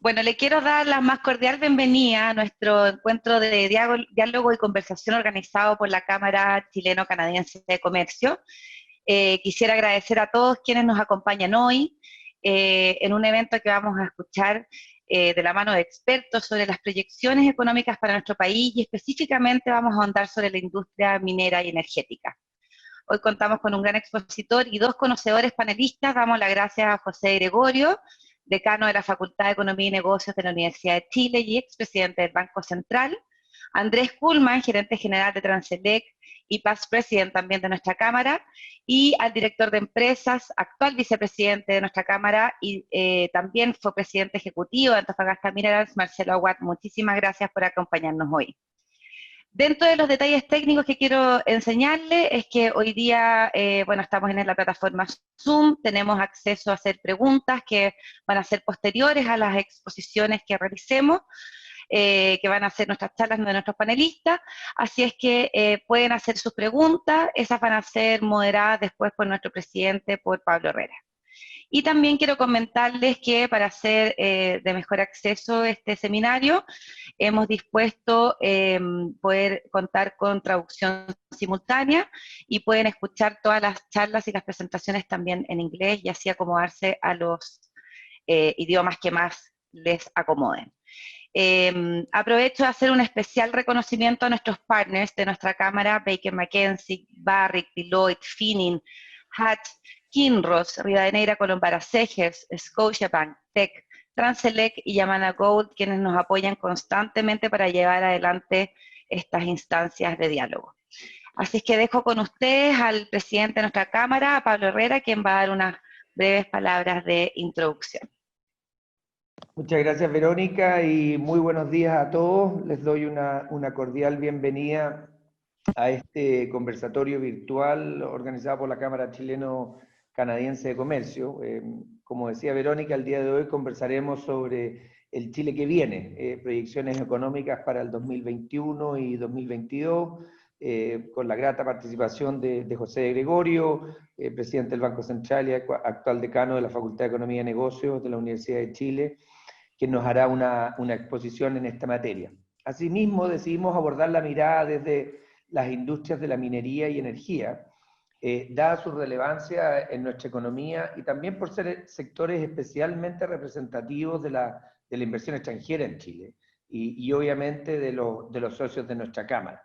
Bueno, le quiero dar la más cordial bienvenida a nuestro encuentro de diálogo y conversación organizado por la Cámara Chileno-Canadiense de Comercio. Quisiera agradecer a todos quienes nos acompañan hoy en un evento que vamos a escuchar de la mano de expertos sobre las proyecciones económicas para nuestro país y específicamente vamos a ahondar sobre la industria minera y energética. Hoy contamos con un gran expositor y dos conocedores panelistas. Damos las gracias a José Gregorio, decano de la Facultad de Economía y Negocios de la Universidad de Chile y expresidente del Banco Central, Andrés Kuhlmann, gerente general de Transelec y past president también de nuestra Cámara, y al director de empresas, actual vicepresidente de nuestra Cámara y también fue presidente ejecutivo de Antofagasta Minerals, Marcelo Aguad. Muchísimas gracias por acompañarnos hoy. Dentro de los detalles técnicos que quiero enseñarle es que hoy día, estamos en la plataforma Zoom, tenemos acceso a hacer preguntas que van a ser posteriores a las exposiciones que realicemos, que van a ser nuestras charlas de nuestros panelistas, así es que pueden hacer sus preguntas, esas van a ser moderadas después por nuestro presidente, por Pablo Herrera. Y también quiero comentarles que para hacer de mejor acceso a este seminario, hemos dispuesto poder contar con traducción simultánea y pueden escuchar todas las charlas y las presentaciones también en inglés y así acomodarse a los idiomas que más les acomoden. Aprovecho de hacer un especial reconocimiento a nuestros partners de nuestra Cámara, Baker McKenzie, Barrick, Deloitte, Finning, Hatch, Kinross, Rivadeneira, Colombara, Segers, Scotiabank, Tech, Transelec y Yamana Gold, quienes nos apoyan constantemente para llevar adelante estas instancias de diálogo. Así es que dejo con ustedes al presidente de nuestra Cámara, Pablo Herrera, quien va a dar unas breves palabras de introducción. Muchas gracias, Verónica, y muy buenos días a todos. Les doy una cordial bienvenida a este conversatorio virtual organizado por la Cámara Chileno-Canadiense de Comercio. Como decía Verónica, el día de hoy conversaremos sobre el Chile que viene, proyecciones económicas para el 2021 y 2022, con la grata participación de José Gregorio, presidente del Banco Central y actual decano de la Facultad de Economía y Negocios de la Universidad de Chile, que nos hará una exposición en esta materia. Asimismo, decidimos abordar la mirada desde las industrias de la minería y energía, dada su relevancia en nuestra economía y también por ser sectores especialmente representativos de la inversión extranjera en Chile y obviamente de los socios de nuestra Cámara.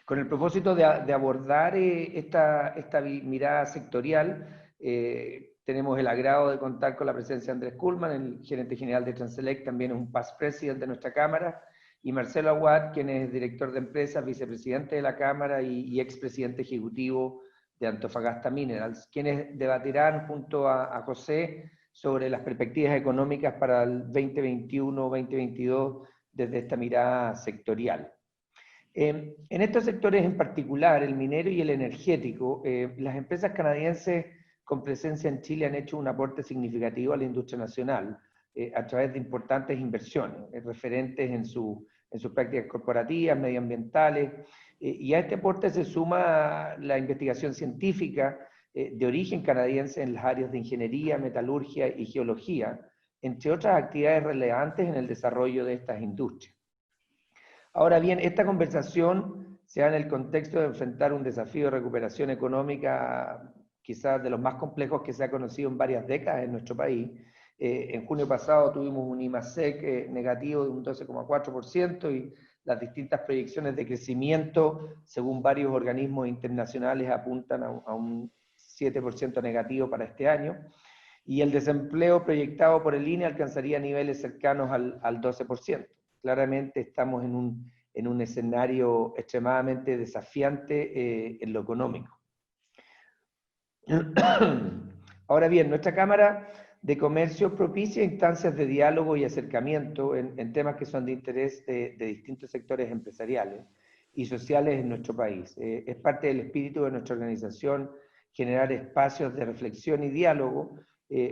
Con el propósito de abordar esta mirada sectorial, tenemos el agrado de contar con la presencia de Andrés Kuhlmann, el gerente general de Transelec, también es un past president de nuestra Cámara, y Marcelo Aguad, quien es director de empresas, vicepresidente de la Cámara y expresidente ejecutivo de Antofagasta Minerals, quienes debatirán junto a José sobre las perspectivas económicas para el 2021-2022 desde esta mirada sectorial. En estos sectores en particular, el minero y el energético, las empresas canadienses con presencia en Chile han hecho un aporte significativo a la industria nacional a través de importantes inversiones referentes en sus prácticas corporativas, medioambientales, y a este aporte se suma la investigación científica de origen canadiense en las áreas de ingeniería, metalurgia y geología, entre otras actividades relevantes en el desarrollo de estas industrias. Ahora bien, esta conversación se da en el contexto de enfrentar un desafío de recuperación económica quizás de los más complejos que se ha conocido en varias décadas en nuestro país. En junio pasado tuvimos un IMASEC negativo de un 12,4% y las distintas proyecciones de crecimiento, según varios organismos internacionales, apuntan a un 7% negativo para este año. Y el desempleo proyectado por el INE alcanzaría niveles cercanos al 12%. Claramente estamos en un escenario extremadamente desafiante en lo económico. Ahora bien, nuestra Cámara de Comercio propicia instancias de diálogo y acercamiento en temas que son de interés de distintos sectores empresariales y sociales en nuestro país. Es parte del espíritu de nuestra organización generar espacios de reflexión y diálogo,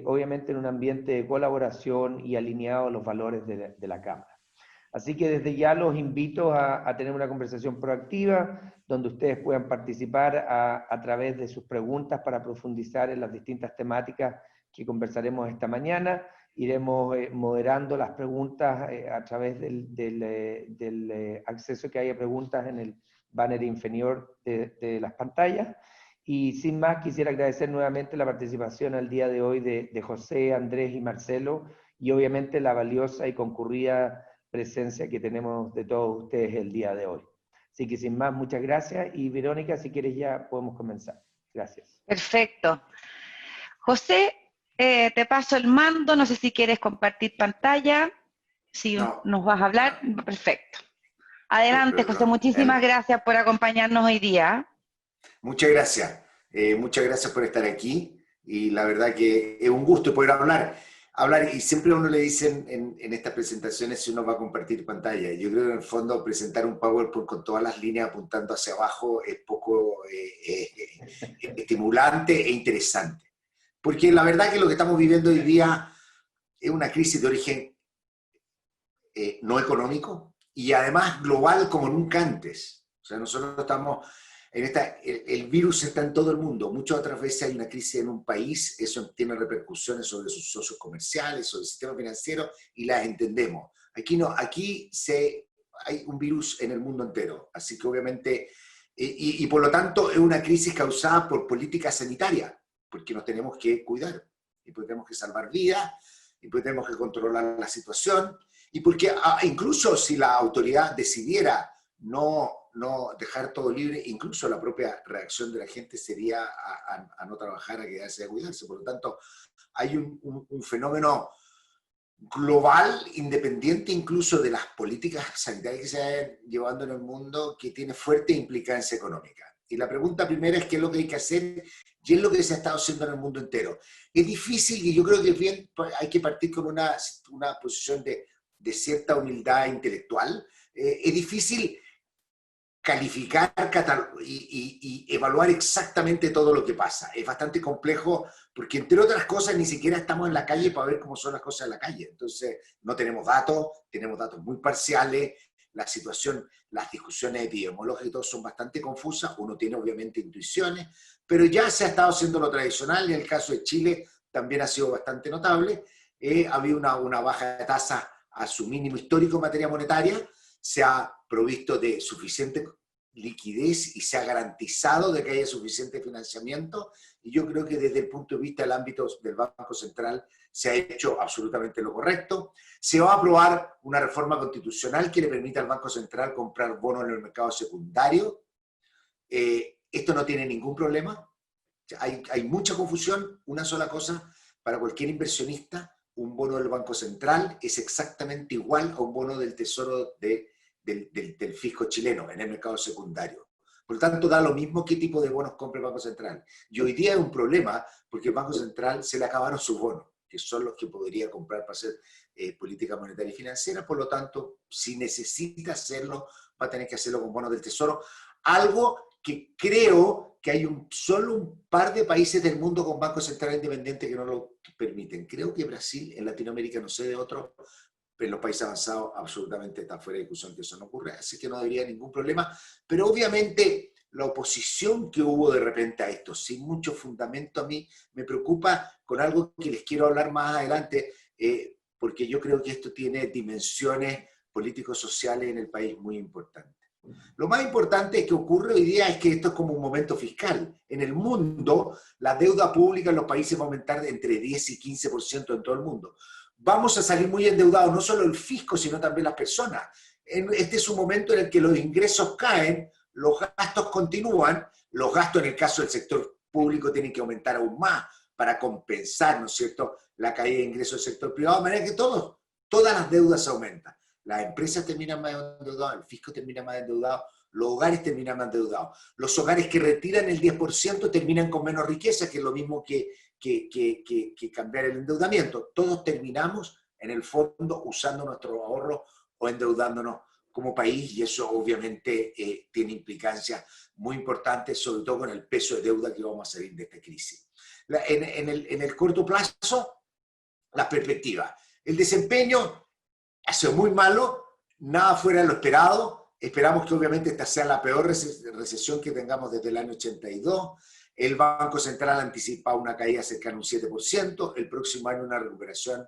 obviamente en un ambiente de colaboración y alineado a los valores de la Cámara. Así que desde ya los invito a tener una conversación proactiva, donde ustedes puedan participar a través de sus preguntas para profundizar en las distintas temáticas que conversaremos esta mañana, iremos moderando las preguntas a través del acceso que hay a preguntas en el banner inferior de las pantallas. Y sin más, quisiera agradecer nuevamente la participación al día de hoy de José, Andrés y Marcelo, y obviamente la valiosa y concurrida presencia que tenemos de todos ustedes el día de hoy. Así que sin más, muchas gracias. Y Verónica, si quieres ya podemos comenzar. Gracias. Perfecto. José, te paso el mando, no sé si quieres compartir pantalla, si No. nos vas a hablar, perfecto. Adelante, José, muchísimas gracias por acompañarnos hoy día. Muchas gracias por estar aquí, y la verdad que es un gusto poder hablar, y siempre a uno le dicen en estas presentaciones si uno va a compartir pantalla. Yo creo que en el fondo presentar un PowerPoint con todas las líneas apuntando hacia abajo es poco estimulante e interesante. Porque la verdad que lo que estamos viviendo hoy día es una crisis de origen no económico y además global como nunca antes. O sea, nosotros estamos en el virus está en todo el mundo. Muchas otras veces hay una crisis en un país, eso tiene repercusiones sobre sus socios comerciales, sobre el sistema financiero, y las entendemos. Aquí no, aquí hay un virus en el mundo entero. Así que obviamente, y por lo tanto es una crisis causada por política sanitaria, porque nos tenemos que cuidar, y porque tenemos que salvar vidas, y porque tenemos que controlar la situación, y porque incluso si la autoridad decidiera no dejar todo libre, incluso la propia reacción de la gente sería a no trabajar, a quedarse, a cuidarse. Por lo tanto, hay un fenómeno global, independiente incluso de las políticas sanitarias que se vayan llevando en el mundo, que tiene fuerte implicancia económica. Y la pregunta primera es qué es lo que hay que hacer, y es lo que se ha estado haciendo en el mundo entero. Es difícil, y yo creo que bien hay que partir con una posición de cierta humildad intelectual. Es difícil calificar y evaluar exactamente todo lo que pasa. Es bastante complejo porque, entre otras cosas, ni siquiera estamos en la calle para ver cómo son las cosas en la calle. Entonces, no tenemos datos muy parciales, la situación, las discusiones epidemiológicas son bastante confusas, uno tiene obviamente intuiciones, pero ya se ha estado haciendo lo tradicional, y en el caso de Chile también ha sido bastante notable. Ha habido una baja de tasa a su mínimo histórico en materia monetaria, se ha provisto de suficiente liquidez y se ha garantizado de que haya suficiente financiamiento, y yo creo que desde el punto de vista del ámbito del Banco Central se ha hecho absolutamente lo correcto. Se va a aprobar una reforma constitucional que le permita al Banco Central comprar bonos en el mercado secundario. Esto no tiene ningún problema. Hay mucha confusión. Una sola cosa, para cualquier inversionista, un bono del Banco Central es exactamente igual a un bono del Tesoro del fisco chileno en el mercado secundario. Por lo tanto, da lo mismo qué tipo de bonos compra el Banco Central. Y hoy día es un problema porque el Banco Central se le acabaron sus bonos, que son los que podría comprar para hacer política monetaria y financiera. Por lo tanto, si necesita hacerlo, va a tener que hacerlo con bonos del Tesoro. Algo que creo que hay solo un par de países del mundo con Banco Central independiente que no lo permiten. Creo que Brasil, en Latinoamérica, no sé de otro, pero en los países avanzados absolutamente está fuera de discusión que eso no ocurre, así que no debería haber ningún problema. Pero obviamente la oposición que hubo de repente a esto, sin mucho fundamento, a mí me preocupa con algo que les quiero hablar más adelante, porque yo creo que esto tiene dimensiones político-sociales en el país muy importantes. Lo más importante que ocurre hoy día es que esto es como un momento fiscal. En el mundo, la deuda pública en los países va a aumentar de entre 10 y 15% en todo el mundo. Vamos a salir muy endeudados, no solo el fisco, sino también las personas. Este es un momento en el que los ingresos caen, los gastos continúan, los gastos en el caso del sector público tienen que aumentar aún más para compensar, ¿no es cierto?, la caída de ingresos del sector privado, de manera que todas las deudas aumentan. Las empresas terminan más endeudadas, el fisco termina más endeudado, los hogares terminan más endeudados. Los hogares que retiran el 10% terminan con menos riqueza, que es lo mismo que cambiar el endeudamiento. Todos terminamos, en el fondo, usando nuestros ahorros o endeudándonos como país, y eso obviamente tiene implicancias muy importantes, sobre todo con el peso de deuda que vamos a salir de esta crisis. En el corto plazo, las perspectivas. El desempeño ha sido muy malo, nada fuera de lo esperado. Esperamos que obviamente esta sea la peor recesión que tengamos desde el año 82. El Banco Central anticipa una caída cercana a un 7%, el próximo año una recuperación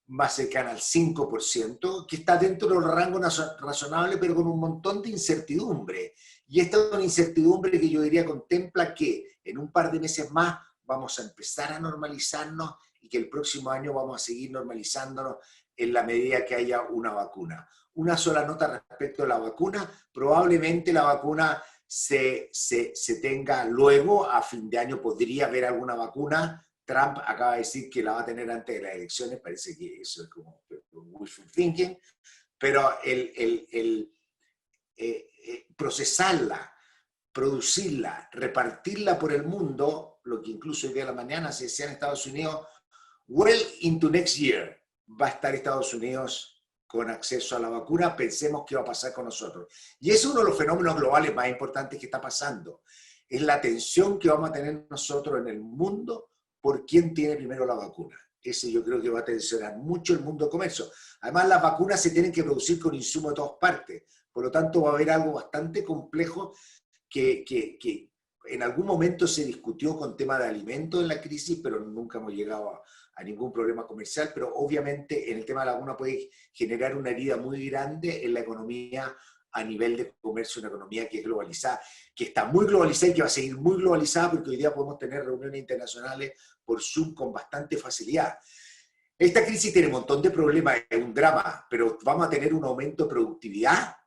más cercana al 5%, que está dentro del rango razonable, pero con un montón de incertidumbre. Y esta es una incertidumbre que yo diría contempla que en un par de meses más vamos a empezar a normalizarnos y que el próximo año vamos a seguir normalizándonos en la medida que haya una vacuna. Una sola nota respecto a la vacuna, probablemente la vacuna se tenga luego, a fin de año podría haber alguna vacuna. Trump acaba de decir que la va a tener antes de las elecciones, parece que eso es como wishful thinking, pero procesarla, producirla, repartirla por el mundo, lo que incluso hoy día de la mañana se decía en Estados Unidos, well into next year va a estar Estados Unidos con acceso a la vacuna, pensemos qué va a pasar con nosotros. Y es uno de los fenómenos globales más importantes que está pasando. Es la tensión que vamos a tener nosotros en el mundo por quién tiene primero la vacuna. Ese yo creo que va a tensionar mucho el mundo de comercio. Además, las vacunas se tienen que producir con insumos de todas partes. Por lo tanto, va a haber algo bastante complejo que en algún momento se discutió con tema de alimentos en la crisis, pero nunca hemos llegado a ningún problema comercial, pero obviamente en el tema de la vacuna puede generar una herida muy grande en la economía a nivel de comercio, una economía que es globalizada, que está muy globalizada y que va a seguir muy globalizada porque hoy día podemos tener reuniones internacionales por Zoom con bastante facilidad. Esta crisis tiene un montón de problemas, es un drama, pero vamos a tener un aumento de productividad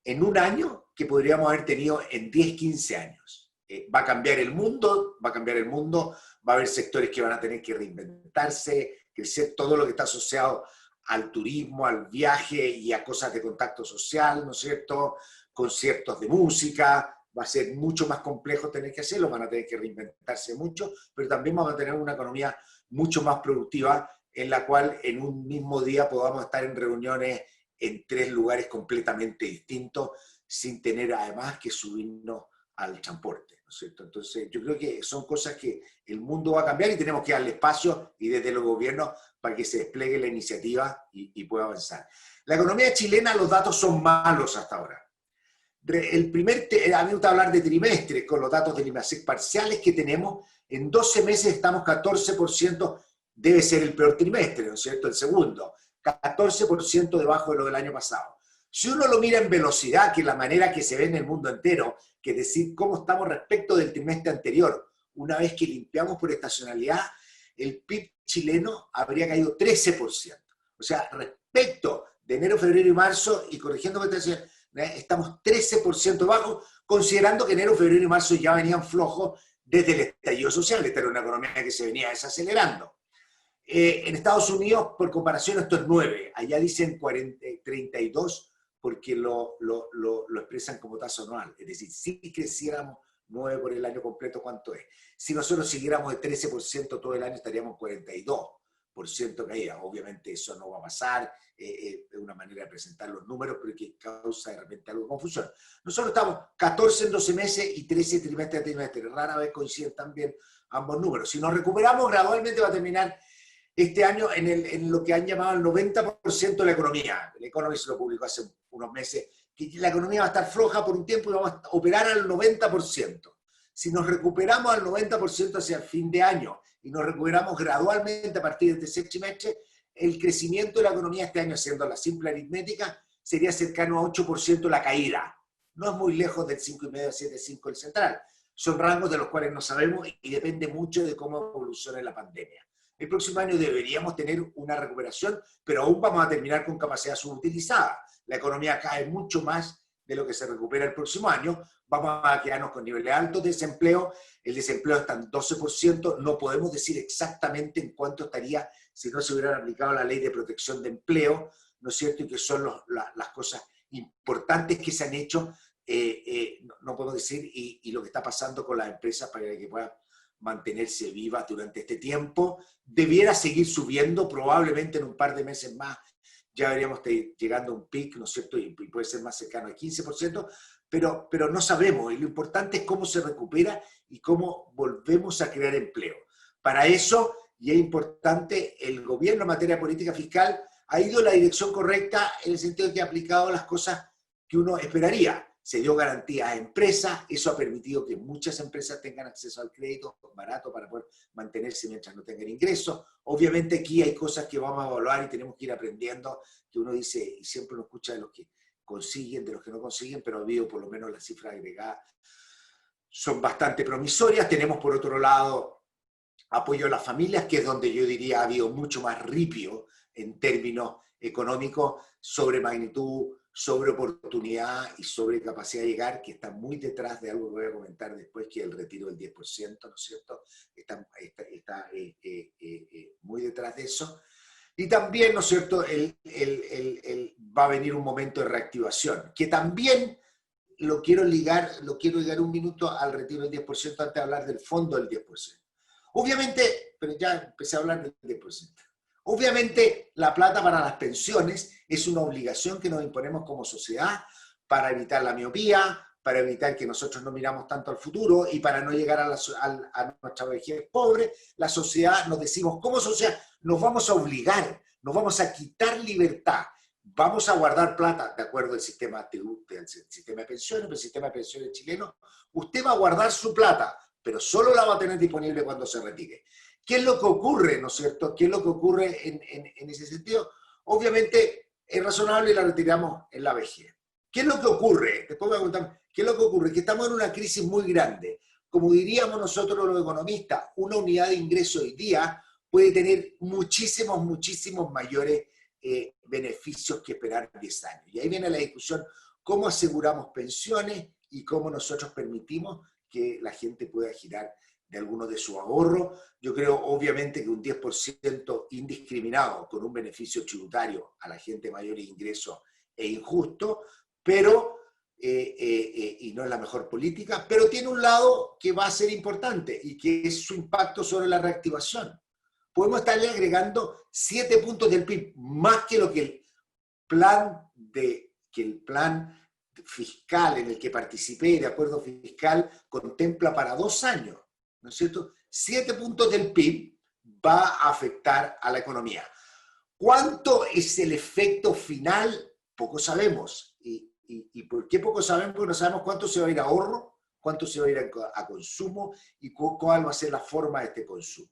en un año que podríamos haber tenido en 10, 15 años. Va a cambiar el mundo, va a haber sectores que van a tener que reinventarse, crecer, todo lo que está asociado al turismo, al viaje y a cosas de contacto social, ¿no es cierto? Conciertos de música, va a ser mucho más complejo tener que hacerlo, van a tener que reinventarse mucho, pero también vamos a tener una economía mucho más productiva en la cual en un mismo día podamos estar en reuniones en 3 lugares completamente distintos sin tener además que subirnos al transporte, ¿no es cierto? Entonces yo creo que son cosas que el mundo va a cambiar y tenemos que darle espacio y desde los gobiernos para que se despliegue la iniciativa y pueda avanzar. La economía chilena, los datos son malos hasta ahora. A mí me gusta hablar de trimestres, con los datos de trimestres parciales que tenemos, en 12 meses estamos 14%, debe ser el peor trimestre, ¿no es cierto? El segundo, 14% debajo de lo del año pasado. Si uno lo mira en velocidad, que es la manera que se ve en el mundo entero, que es decir, cómo estamos respecto del trimestre anterior, una vez que limpiamos por estacionalidad, el PIB chileno habría caído 13%. O sea, respecto de enero, febrero y marzo, y corrigiendo por estacionalidad, estamos 13% bajo, considerando que enero, febrero y marzo ya venían flojos desde el estallido social. Esta era una economía que se venía desacelerando. En Estados Unidos, por comparación, esto es 9. Allá dicen 32 porque lo expresan como tasa anual. Es decir, si creciéramos 9 por el año completo, ¿cuánto es? Si nosotros siguiéramos de 13% todo el año, estaríamos 42% caída. Obviamente eso no va a pasar, es una manera de presentar los números, pero que causa de repente algo de confusión. Nosotros estamos 14 en 12 meses y 13 trimestre a trimestre. Rara vez coinciden también ambos números. Si nos recuperamos, gradualmente va a terminar este año en lo que han llamado el 90% de la economía. El Economist lo publicó hace unos meses, que la economía va a estar floja por un tiempo y vamos a operar al 90%. Si nos recuperamos al 90% hacia el fin de año y nos recuperamos gradualmente a partir de este trimestre, el crecimiento de la economía este año, haciendo la simple aritmética, sería cercano a 8% la caída. No es muy lejos del 5,5 a 7,5 el central. Son rangos de los cuales no sabemos y depende mucho de cómo evolucione la pandemia. El próximo año deberíamos tener una recuperación, pero aún vamos a terminar con capacidad subutilizada. La economía cae mucho más de lo que se recupera el próximo año. Vamos a quedarnos con niveles altos de desempleo. El desempleo está en 12%. No podemos decir exactamente en cuánto estaría si no se hubiera aplicado la ley de protección de empleo, ¿no es cierto? Y que son las cosas importantes que se han hecho. No podemos decir, y lo que está pasando con las empresas para que puedan mantenerse vivas durante este tiempo. Debiera seguir subiendo, probablemente en un par de meses más ya deberíamos estar llegando a un pic, ¿no es cierto? Y puede ser más cercano al 15%, pero no sabemos. Y lo importante es cómo se recupera y cómo volvemos a crear empleo. Para eso, y es importante, el gobierno en materia de política fiscal ha ido en la dirección correcta en el sentido de que ha aplicado las cosas que uno esperaría. se dio garantía a empresas, eso ha permitido que muchas empresas tengan acceso al crédito barato para poder mantenerse mientras no tengan ingresos. Obviamente aquí hay cosas que vamos a evaluar y tenemos que ir aprendiendo, que uno dice, y siempre uno escucha de los que consiguen, de los que no consiguen, pero ha habido por lo menos las cifras agregadas son bastante promisorias. Tenemos por otro lado apoyo a las familias, que es donde yo diría ha habido mucho más ripio en términos económicos, sobre magnitud, sobre oportunidad y sobre capacidad de llegar, que está muy detrás de algo que voy a comentar después, que es el retiro del 10%, ¿no es cierto? Está muy detrás de eso. Y también, ¿no es cierto?, va a venir un momento de reactivación, que también lo quiero ligar un minuto al retiro del 10% antes de hablar del fondo del 10%. Obviamente, pero ya empecé a hablar del 10%. Obviamente, la plata para las pensiones es una obligación que nos imponemos como sociedad para evitar la miopía, para evitar que nosotros no miramos tanto al futuro y para no llegar a nuestra vejez pobre. La sociedad, nos decimos como sociedad, nos vamos a obligar, nos vamos a quitar libertad, vamos a guardar plata, de acuerdo al sistema de pensiones, el sistema de pensiones chileno, usted va a guardar su plata, pero solo la va a tener disponible cuando se retire. ¿Qué es lo que ocurre, no es cierto? ¿Qué es lo que ocurre en ese sentido? Obviamente es razonable y la retiramos en la vejez. ¿Qué es lo que ocurre? Después voy a contar, ¿qué es lo que ocurre? Que estamos en una crisis muy grande. Como diríamos nosotros los economistas, una unidad de ingreso hoy día puede tener muchísimos mayores beneficios que esperar 10 años. Y ahí viene la discusión, cómo aseguramos pensiones y cómo nosotros permitimos que la gente pueda girar de alguno de sus ahorros. Yo creo, obviamente, que un 10% indiscriminado con un beneficio tributario a la gente mayor de ingresos es injusto, pero, y no es la mejor política, pero tiene un lado que va a ser importante y que es su impacto sobre la reactivación. Podemos estarle agregando 7 puntos del PIB, más que lo que el plan fiscal en el que participé, de acuerdo fiscal, contempla para 2 años, ¿no es cierto? 7 puntos del PIB va a afectar a la economía. ¿Cuánto es el efecto final? Poco sabemos. ¿Y por qué poco sabemos? Porque no sabemos cuánto se va a ir a ahorro, cuánto se va a ir a consumo y cuál va a ser la forma de este consumo.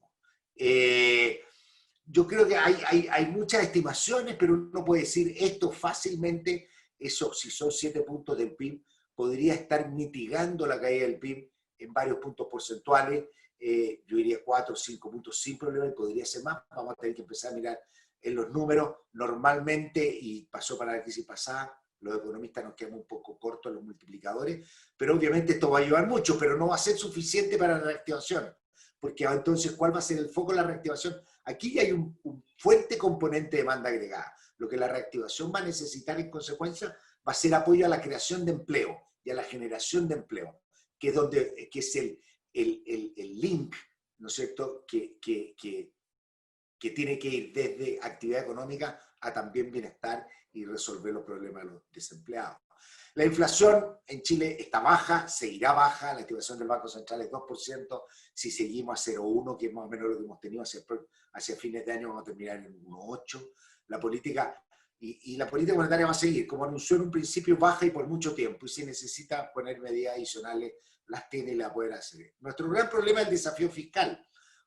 Yo creo que hay muchas estimaciones, pero uno puede decir esto fácilmente, eso si son 7 puntos del PIB, podría estar mitigando la caída del PIB en varios puntos porcentuales, yo diría 4 o 5 puntos sin problema, y podría ser más. Vamos a tener que empezar a mirar en los números. Normalmente, y pasó para la crisis pasada, los economistas nos quedamos un poco cortos en los multiplicadores, pero obviamente esto va a ayudar mucho, pero no va a ser suficiente para la reactivación, porque entonces, ¿cuál va a ser el foco de la reactivación? Aquí ya hay un fuerte componente de demanda agregada. Lo que la reactivación va a necesitar en consecuencia va a ser apoyo a la creación de empleo y a la generación de empleo, que es el link, ¿no es cierto?, que tiene que ir desde actividad económica a también bienestar y resolver los problemas de los desempleados. La inflación en Chile está baja, seguirá baja, la estimación del Banco Central es 2%, si seguimos a 0,1, que es más o menos lo que hemos tenido hacia fines de año, vamos a terminar en 1,8. La política monetaria va a seguir, como anunció en un principio, baja y por mucho tiempo, y si necesita poner medidas adicionales, las tiene y las puede hacer. Nuestro gran problema es el desafío fiscal,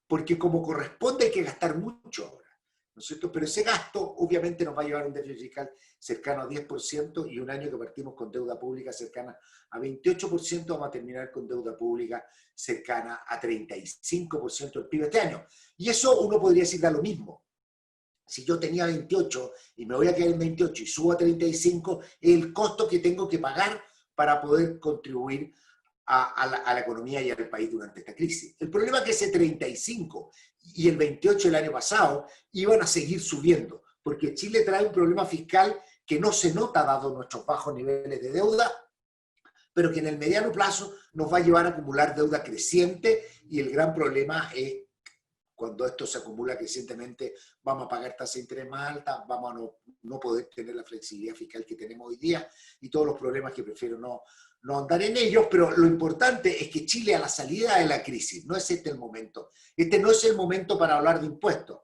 porque como corresponde hay que gastar mucho ahora, ¿no es cierto? Pero ese gasto obviamente nos va a llevar a un déficit fiscal cercano a 10% y un año que partimos con deuda pública cercana a 28%, vamos a terminar con deuda pública cercana a 35% del PIB este año. Y eso uno podría decir da lo mismo. Si yo tenía 28 y me voy a quedar en 28 y subo a 35, es el costo que tengo que pagar para poder contribuir a la economía y al país durante esta crisis. El problema es que ese 35 y el 28 del año pasado iban a seguir subiendo, porque Chile trae un problema fiscal que no se nota dado nuestros bajos niveles de deuda, pero que en el mediano plazo nos va a llevar a acumular deuda creciente, y el gran problema es cuando esto se acumula crecientemente, vamos a pagar tasas de interés más altas, vamos a no poder tener la flexibilidad fiscal que tenemos hoy día y todos los problemas que prefiero no andar en ellos, pero lo importante es que Chile a la salida de la crisis, no es este el momento, este no es el momento para hablar de impuestos,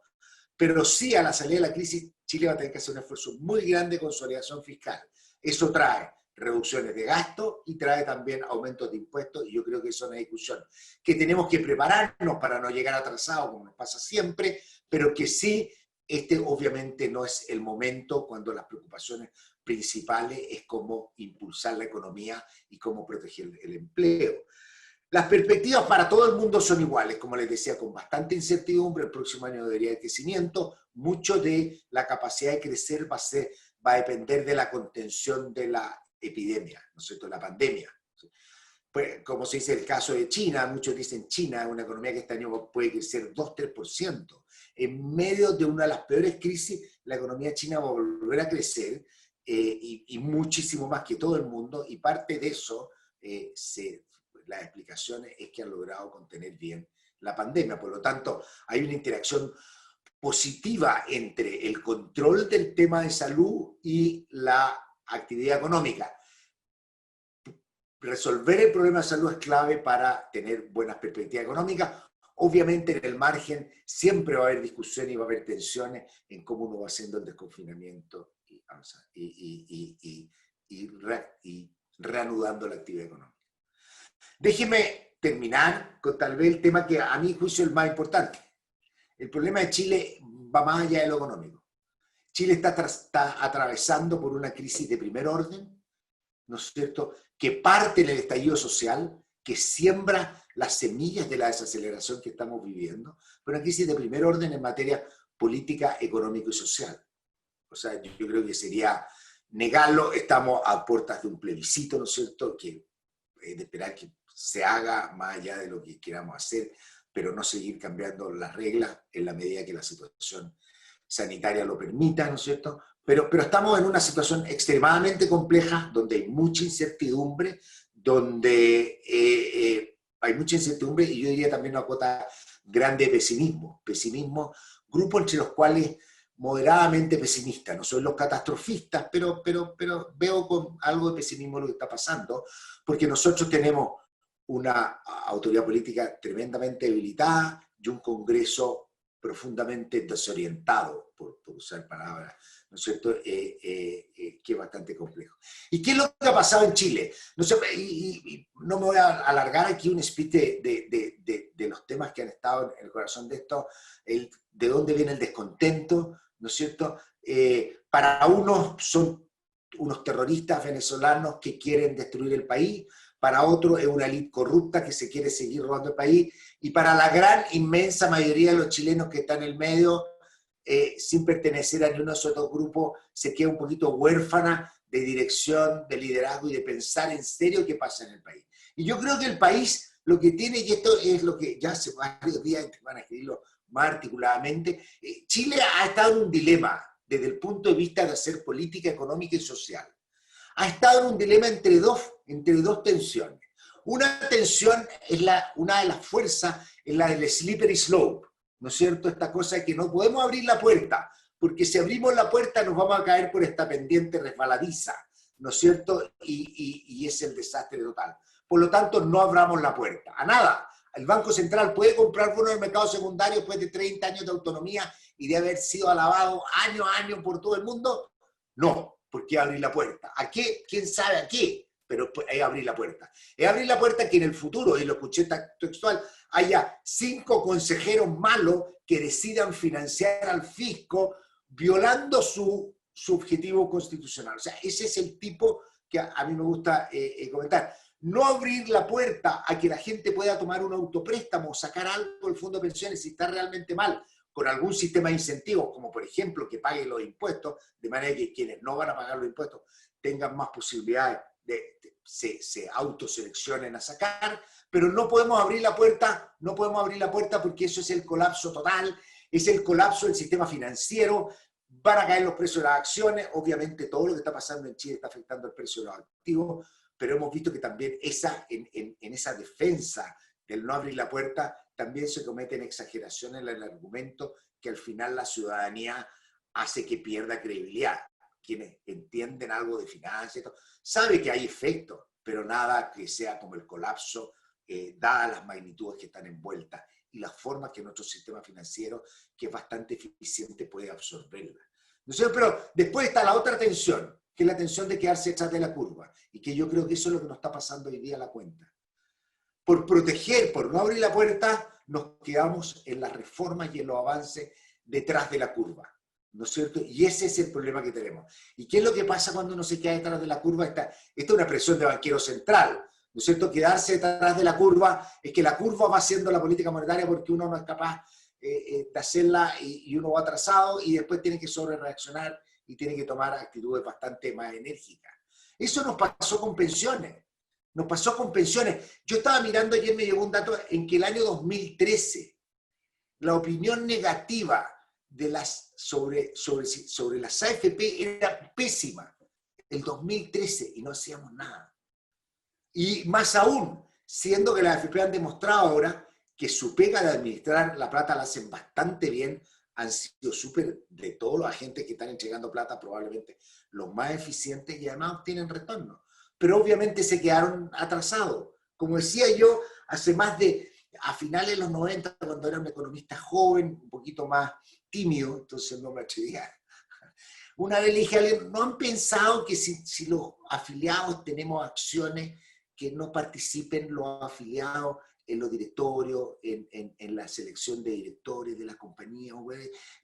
pero sí a la salida de la crisis Chile va a tener que hacer un esfuerzo muy grande de consolidación fiscal. Eso trae reducciones de gasto y trae también aumentos de impuestos, y yo creo que eso es una discusión que tenemos que prepararnos para no llegar atrasados, como nos pasa siempre, pero que sí, este obviamente no es el momento cuando las preocupaciones principales es cómo impulsar la economía y cómo proteger el empleo. Las perspectivas para todo el mundo son iguales, como les decía, con bastante incertidumbre. El próximo año debería haber crecimiento. Mucho de la capacidad de crecer va a depender de la contención de la epidemia, ¿no es cierto?, la pandemia. Pues, como se dice el caso de China, muchos dicen China es una economía que este año puede crecer 2-3%. En medio de una de las peores crisis, la economía china va a volver a crecer y muchísimo más que todo el mundo, y parte de eso, las explicaciones es que han logrado contener bien la pandemia. Por lo tanto, hay una interacción positiva entre el control del tema de salud y la actividad económica. Resolver el problema de salud es clave para tener buenas perspectivas económicas. Obviamente en el margen siempre va a haber discusión y va a haber tensiones en cómo uno va haciendo el desconfinamiento y reanudando la actividad económica. Déjeme terminar con tal vez el tema que a mi juicio es el más importante. El problema de Chile va más allá de lo económico. Chile está atravesando por una crisis de primer orden, ¿no es cierto?, que parte en el estallido social, que siembra las semillas de la desaceleración que estamos viviendo, pero una crisis de primer orden en materia política, económica y social. O sea, yo creo que sería negarlo. Estamos a puertas de un plebiscito, ¿no es cierto?, que es de esperar que se haga más allá de lo que queramos hacer, pero no seguir cambiando las reglas en la medida que la situación sanitaria lo permita, ¿no es cierto? Pero estamos en una situación extremadamente compleja, donde hay mucha incertidumbre, y yo diría también una cuota grande de pesimismo. Pesimismo, grupos entre los cuales moderadamente pesimistas, no soy los catastrofistas, pero veo con algo de pesimismo lo que está pasando, porque nosotros tenemos una autoridad política tremendamente debilitada y un Congreso profundamente desorientado, por usar palabras, ¿no es cierto?, que es bastante complejo. ¿Y qué es lo que ha pasado en Chile? No sé, y no me voy a alargar aquí un speech de los temas que han estado en el corazón de esto, de dónde viene el descontento, ¿no es cierto? Para unos son unos terroristas venezolanos que quieren destruir el país, para otros es una élite corrupta que se quiere seguir robando el país, y para la gran, inmensa mayoría de los chilenos que están en el medio, sin pertenecer a ninguno de esos dos grupos, se queda un poquito huérfana de dirección, de liderazgo y de pensar en serio qué pasa en el país. Y yo creo que el país lo que tiene, y esto es lo que ya hace varios días van a escribirlo más articuladamente, Chile ha estado en un dilema desde el punto de vista de hacer política económica y social. Ha estado en un dilema entre dos tensiones. Una tensión es una de las fuerzas, es la del slippery slope, ¿no es cierto? Esta cosa de que no podemos abrir la puerta, porque si abrimos la puerta nos vamos a caer por esta pendiente resbaladiza, ¿no es cierto? Y es el desastre total. Por lo tanto, no abramos la puerta a nada. El Banco Central puede comprar bonos del mercado secundario después de 30 años de autonomía y de haber sido alabado año a año por todo el mundo. No. ¿Por qué abrir la puerta? ¿A qué? ¿Quién sabe a qué? Pero es abrir la puerta. Es abrir la puerta que en el futuro, y lo escuché textual, haya 5 consejeros malos que decidan financiar al fisco violando su objetivo constitucional. O sea, ese es el tipo que a mí me gusta comentar. No abrir la puerta a que la gente pueda tomar un autopréstamo o sacar algo del fondo de pensiones si está realmente mal, con algún sistema de incentivos, como por ejemplo que paguen los impuestos, de manera que quienes no van a pagar los impuestos tengan más posibilidades se autoseleccionen a sacar, pero no podemos abrir la puerta porque eso es el colapso total, es el colapso del sistema financiero, van a caer los precios de las acciones, obviamente todo lo que está pasando en Chile está afectando el precio de los activos, pero hemos visto que también en esa defensa del no abrir la puerta, también se cometen exageraciones en el argumento que al final la ciudadanía hace que pierda credibilidad. Quienes entienden algo de finanzas, sabe que hay efectos, pero nada que sea como el colapso, dadas las magnitudes que están envueltas y las formas que nuestro sistema financiero, que es bastante eficiente, puede absorberla. ¿No sé? Pero después está la otra tensión, que es la tensión de quedarse detrás de la curva, y que yo creo que eso es lo que nos está pasando hoy día a la cuenta. Por proteger, por no abrir la puerta, nos quedamos en las reformas y en los avances detrás de la curva, ¿no es cierto? Y ese es el problema que tenemos. ¿Y qué es lo que pasa cuando uno se queda detrás de la curva? Esta es una presión de banquero central, ¿no es cierto? Quedarse detrás de la curva es que la curva va haciendo la política monetaria porque uno no es capaz de hacerla y uno va atrasado y después tiene que sobre reaccionar y tiene que tomar actitudes bastante más enérgicas. Eso nos pasó con pensiones. Nos pasó con pensiones. Yo estaba mirando ayer, me llegó un dato en que el año 2013, la opinión negativa de sobre las AFP era pésima. El 2013, y no hacíamos nada. Y más aún, siendo que las AFP han demostrado ahora que su pega de administrar la plata la hacen bastante bien, han sido súper, de todos los agentes que están entregando plata, probablemente los más eficientes y además obtienen retorno. Pero obviamente se quedaron atrasados. Como decía yo, a finales de los 90, cuando era un economista joven, un poquito más tímido, entonces no me atrevía. Una vez le dije a alguien, ¿no han pensado que si los afiliados tenemos acciones, que no participen los afiliados en los directorios, en la selección de directores de las compañías?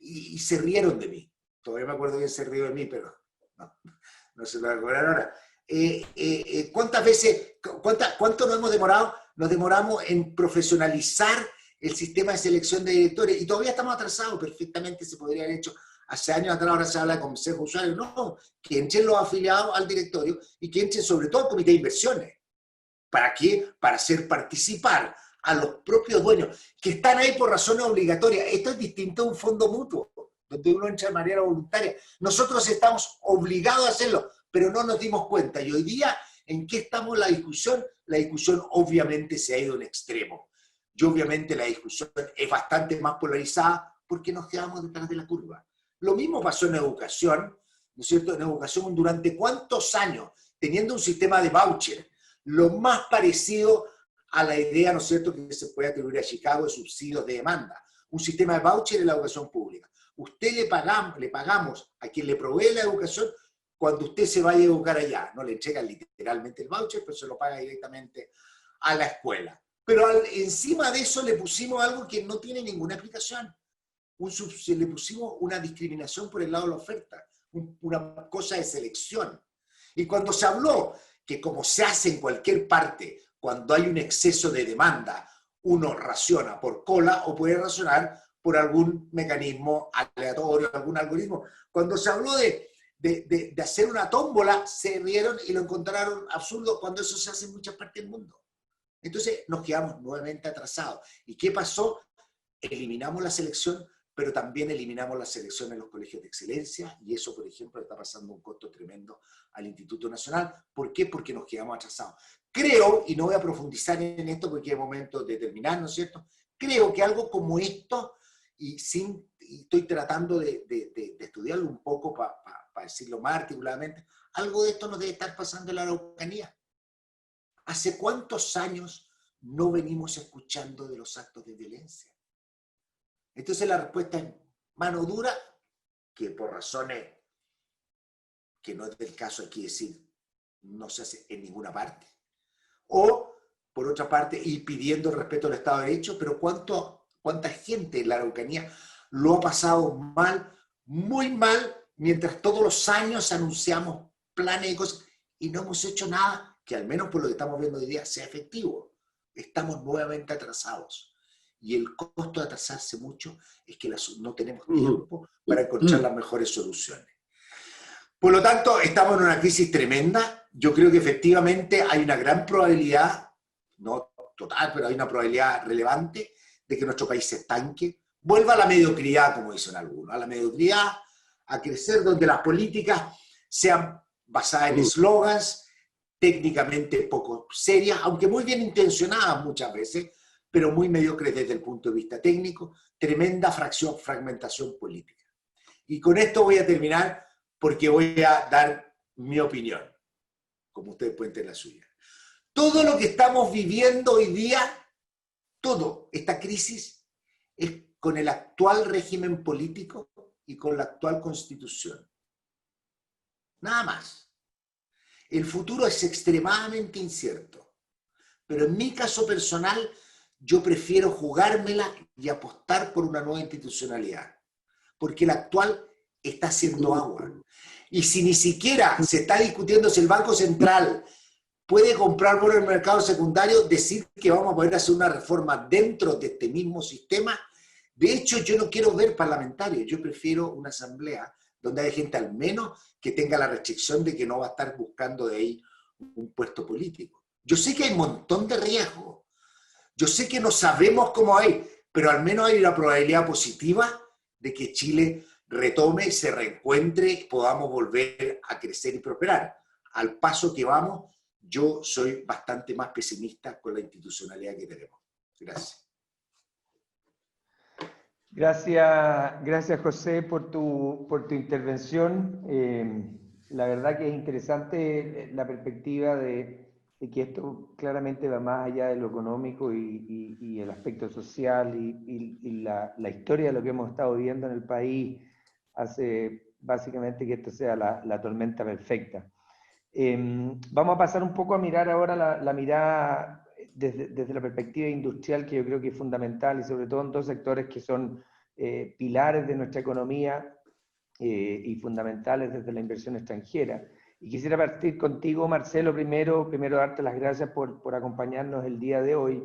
Y se rieron de mí. Todavía me acuerdo bien se rió de mí, pero no se lo voy a recordar ahora. ¿Cuánto nos hemos demorado? Nos demoramos en profesionalizar el sistema de selección de directores y todavía estamos atrasados. Perfectamente se podría haber hecho hace años atrás. Ahora se habla de consejo de usuarios. No, que entren los afiliados al directorio y que entren sobre todo al comité de inversiones. ¿Para qué? Para hacer participar a los propios dueños que están ahí por razones obligatorias. Esto es distinto a un fondo mutuo, donde uno entra de manera voluntaria. Nosotros estamos obligados a hacerlo, pero no nos dimos cuenta. Y hoy día, ¿en qué estamos la discusión? La discusión obviamente se ha ido en extremo. Y obviamente la discusión es bastante más polarizada porque nos quedamos detrás de la curva. Lo mismo pasó en educación, ¿no es cierto? En educación, ¿durante cuántos años? Teniendo un sistema de voucher, lo más parecido a la idea, ¿no es cierto?, que se puede atribuir a Chicago de subsidios de demanda. Un sistema de voucher en la educación pública. Usted le pagamos a quien le provee la educación cuando usted se vaya a educar allá. No le entregan literalmente el voucher, pero se lo paga directamente a la escuela. Pero encima de eso le pusimos algo que no tiene ninguna explicación. Le pusimos una discriminación por el lado de la oferta, una cosa de selección. Y cuando se habló que como se hace en cualquier parte, cuando hay un exceso de demanda, uno raciona por cola o puede racionar por algún mecanismo aleatorio, algún algoritmo. Cuando se habló de hacer una tómbola, se rieron y lo encontraron absurdo cuando eso se hace en muchas partes del mundo. Entonces nos quedamos nuevamente atrasados. ¿Y qué pasó? Eliminamos la selección, pero también eliminamos la selección en los colegios de excelencia, y eso, por ejemplo, está pasando un costo tremendo al Instituto Nacional. ¿Por qué? Porque nos quedamos atrasados. Creo, y no voy a profundizar en esto porque es momento de terminar, ¿no es cierto? Creo que algo como esto, y estoy tratando de estudiarlo un poco para decirlo más articuladamente, algo de esto nos debe estar pasando en la Araucanía. ¿Hace cuántos años no venimos escuchando de los actos de violencia? Entonces la respuesta es mano dura, que por razones que no es del caso aquí decir, no se hace en ninguna parte. O, por otra parte, ir pidiendo el respeto al Estado de Derecho, pero ¿cuánta gente en la Araucanía lo ha pasado mal, muy mal, mientras todos los años anunciamos planes y cosas y no hemos hecho nada que, al menos por lo que estamos viendo hoy día, sea efectivo? Estamos nuevamente atrasados. Y el costo de atrasarse mucho es que no tenemos tiempo para encontrar las mejores soluciones. Por lo tanto, estamos en una crisis tremenda. Yo creo que efectivamente hay una gran probabilidad, no total, pero hay una probabilidad relevante de que nuestro país se estanque, vuelva a la mediocridad, como dicen algunos, a la mediocridad, a crecer donde las políticas sean basadas en eslogans, técnicamente poco serias, aunque muy bien intencionadas muchas veces, pero muy mediocres desde el punto de vista técnico, tremenda fragmentación política. Y con esto voy a terminar porque voy a dar mi opinión, como ustedes pueden tener la suya. Todo lo que estamos viviendo hoy día, toda esta crisis, es con el actual régimen político y con la actual constitución. nada más. El futuro es extremadamente incierto, pero en mi caso personal yo prefiero jugármela y apostar por una nueva institucionalidad, porque la actual está haciendo agua. Y si ni siquiera se está discutiendo si el Banco Central puede comprar por el mercado secundario, decir que vamos a poder hacer una reforma dentro de este mismo sistema. De hecho, yo no quiero ver parlamentarios, yo prefiero una asamblea donde haya gente al menos que tenga la restricción de que no va a estar buscando de ahí un puesto político. Yo sé que hay un montón de riesgos, yo sé que no sabemos cómo hay, pero al menos hay una probabilidad positiva de que Chile retome, se reencuentre, podamos volver a crecer y prosperar. Al paso que vamos, yo soy bastante más pesimista con la institucionalidad que tenemos. Gracias. Gracias José por tu intervención. La verdad que es interesante la perspectiva de que esto claramente va más allá de lo económico y el aspecto social y la historia de lo que hemos estado viviendo en el país hace básicamente que esto sea la tormenta perfecta. Vamos a pasar un poco a mirar ahora la mirada desde la perspectiva industrial, que yo creo que es fundamental, y sobre todo en dos sectores que son pilares de nuestra economía y fundamentales desde la inversión extranjera. Y quisiera partir contigo, Marcelo, primero darte las gracias por acompañarnos el día de hoy,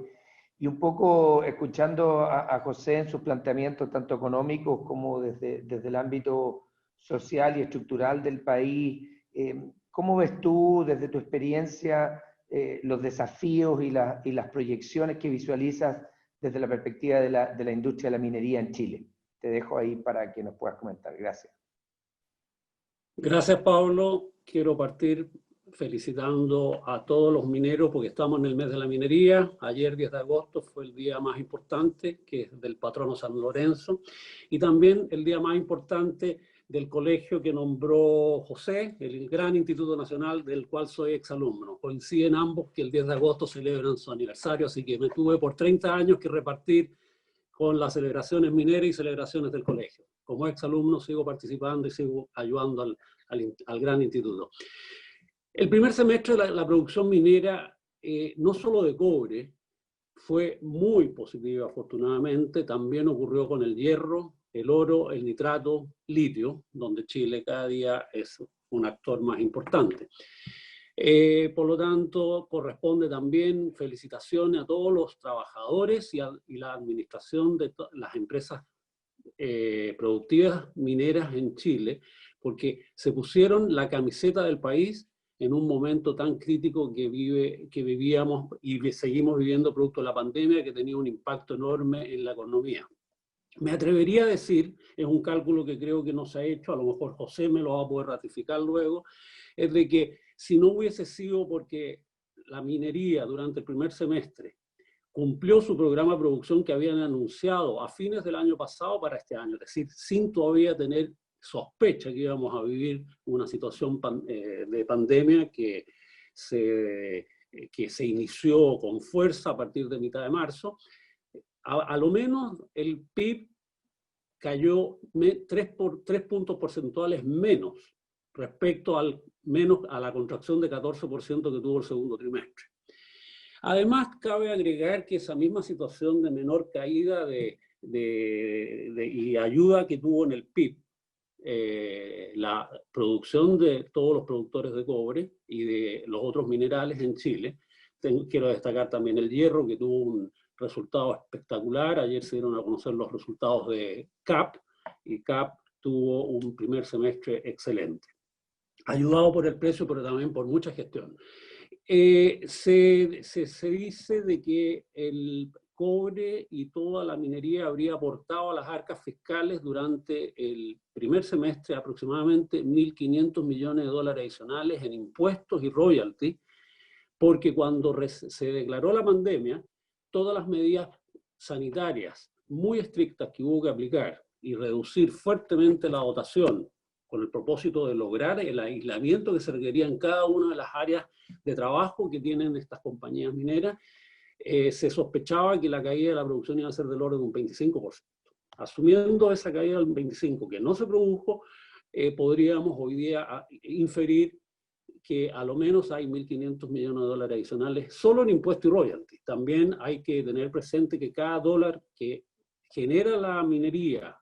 y un poco escuchando a José en sus planteamientos, tanto económicos como desde el ámbito social y estructural del país. ¿Cómo ves tú, desde tu experiencia, los desafíos y las proyecciones que visualizas desde la perspectiva de la industria de la minería en Chile? Te dejo ahí para que nos puedas comentar. Gracias. Gracias, Pablo. Quiero partir felicitando a todos los mineros porque estamos en el mes de la minería. Ayer, 10 de agosto, fue el día más importante, que es del patrono San Lorenzo, y también el día más importante del colegio que nombró José, el gran Instituto Nacional del cual soy exalumno. Coinciden ambos que el 10 de agosto celebran su aniversario, así que me tuve por 30 años que repartir con las celebraciones mineras y celebraciones del colegio. Como exalumno sigo participando y sigo ayudando al gran instituto. El primer semestre la producción minera, no solo de cobre, fue muy positiva afortunadamente. También ocurrió con el hierro, el oro, el nitrato, litio, donde Chile cada día es un actor más importante. Por lo tanto, corresponde también felicitaciones a todos los trabajadores y la administración de las empresas productivas mineras en Chile, porque se pusieron la camiseta del país en un momento tan crítico que vivíamos y seguimos viviendo producto de la pandemia, que tenía un impacto enorme en la economía. Me atrevería a decir, es un cálculo que creo que no se ha hecho, a lo mejor José me lo va a poder ratificar luego, es de que si no hubiese sido porque la minería durante el primer semestre cumplió su programa de producción que habían anunciado a fines del año pasado para este año, es decir, sin todavía tener sospecha que íbamos a vivir una situación de pandemia que se inició con fuerza a partir de mitad de marzo, a lo menos el PIB cayó 3 puntos porcentuales menos respecto a la contracción de 14% que tuvo el segundo trimestre. Además, cabe agregar que esa misma situación de menor caída y ayuda que tuvo en el PIB, la producción de todos los productores de cobre y de los otros minerales en Chile. Quiero destacar también el hierro, que tuvo un resultado espectacular. Ayer se dieron a conocer los resultados de CAP, y CAP tuvo un primer semestre excelente, ayudado por el precio, pero también por mucha gestión. Se dice de que el cobre y toda la minería habría aportado a las arcas fiscales durante el primer semestre aproximadamente 1.500 millones de dólares adicionales en impuestos y royalties, porque cuando se declaró la pandemia, todas las medidas sanitarias muy estrictas que hubo que aplicar y reducir fuertemente la dotación con el propósito de lograr el aislamiento que se requería en cada una de las áreas de trabajo que tienen estas compañías mineras, se sospechaba que la caída de la producción iba a ser del orden de un 25%. Asumiendo esa caída del 25%, que no se produjo, podríamos hoy día inferir que a lo menos hay 1.500 millones de dólares adicionales solo en impuestos y royalties. También hay que tener presente que cada dólar que genera la minería,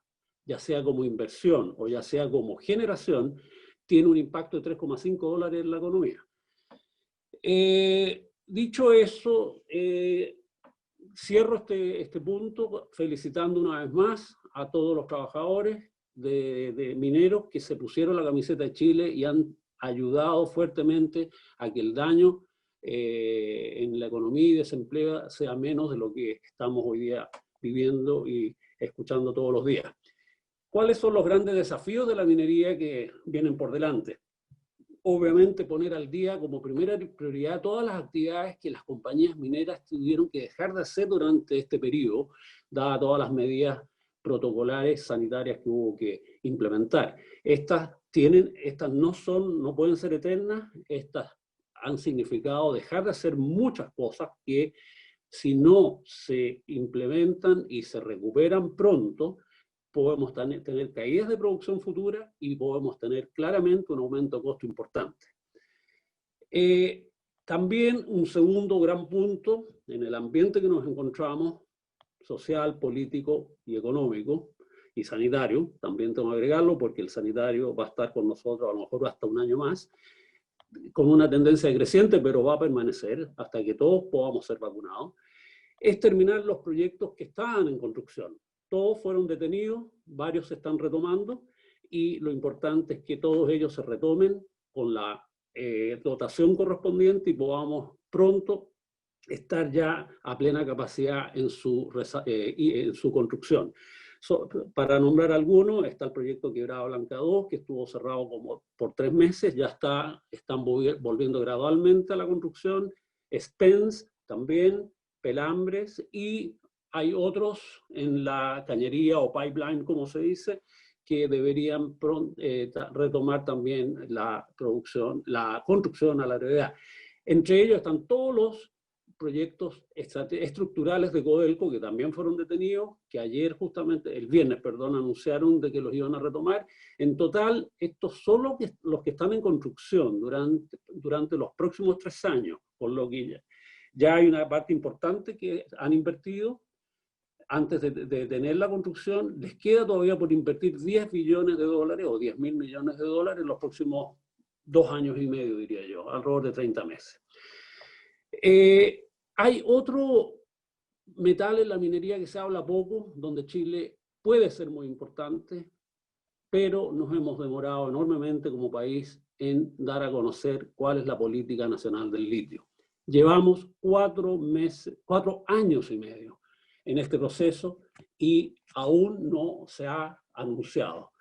ya sea como inversión o ya sea como generación, tiene un impacto de 3,5 dólares en la economía. Dicho eso, cierro este punto felicitando una vez más a todos los trabajadores de mineros que se pusieron la camiseta de Chile y han ayudado fuertemente a que el daño en la economía y desempleo sea menos de lo que estamos hoy día viviendo y escuchando todos los días. ¿Cuáles son los grandes desafíos de la minería que vienen por delante? Obviamente poner al día como primera prioridad todas las actividades que las compañías mineras tuvieron que dejar de hacer durante este periodo, dadas todas las medidas protocolares sanitarias que hubo que implementar. Estas no pueden ser eternas, estas han significado dejar de hacer muchas cosas que si no se implementan y se recuperan pronto, podemos tener caídas de producción futura y podemos tener claramente un aumento de costo importante. También un segundo gran punto en el ambiente que nos encontramos, social, político y económico, y sanitario, también tengo que agregarlo porque el sanitario va a estar con nosotros a lo mejor hasta un año más, con una tendencia creciente, pero va a permanecer hasta que todos podamos ser vacunados, es terminar los proyectos que estaban en construcción. Todos fueron detenidos, varios se están retomando, y lo importante es que todos ellos se retomen con la dotación correspondiente y podamos pronto estar ya a plena capacidad en su construcción. Para nombrar algunos, está el proyecto Quebrada Blanca 2, que estuvo cerrado como por 3 meses, ya están volviendo gradualmente a la construcción. Spence también, Pelambres, y hay otros en la cañería o pipeline, como se dice, que deberían retomar también la construcción a la brevedad. Entre ellos están todos los proyectos estructurales de Codelco que también fueron detenidos, que ayer justamente, el viernes, perdón, anunciaron de que los iban a retomar. En total, estos son los que están en construcción durante los próximos 3 años, por lo que ya hay una parte importante que han invertido. Antes de tener la construcción, les queda todavía por invertir 10 billones de dólares o 10.000 millones de dólares en los próximos 2 años y medio, diría yo, alrededor de 30 meses. Hay otro metal en la minería que se habla poco, donde Chile puede ser muy importante, pero nos hemos demorado enormemente como país en dar a conocer cuál es la política nacional del litio. Llevamos 4 años y medio en este proceso y aún no se ha anunciado.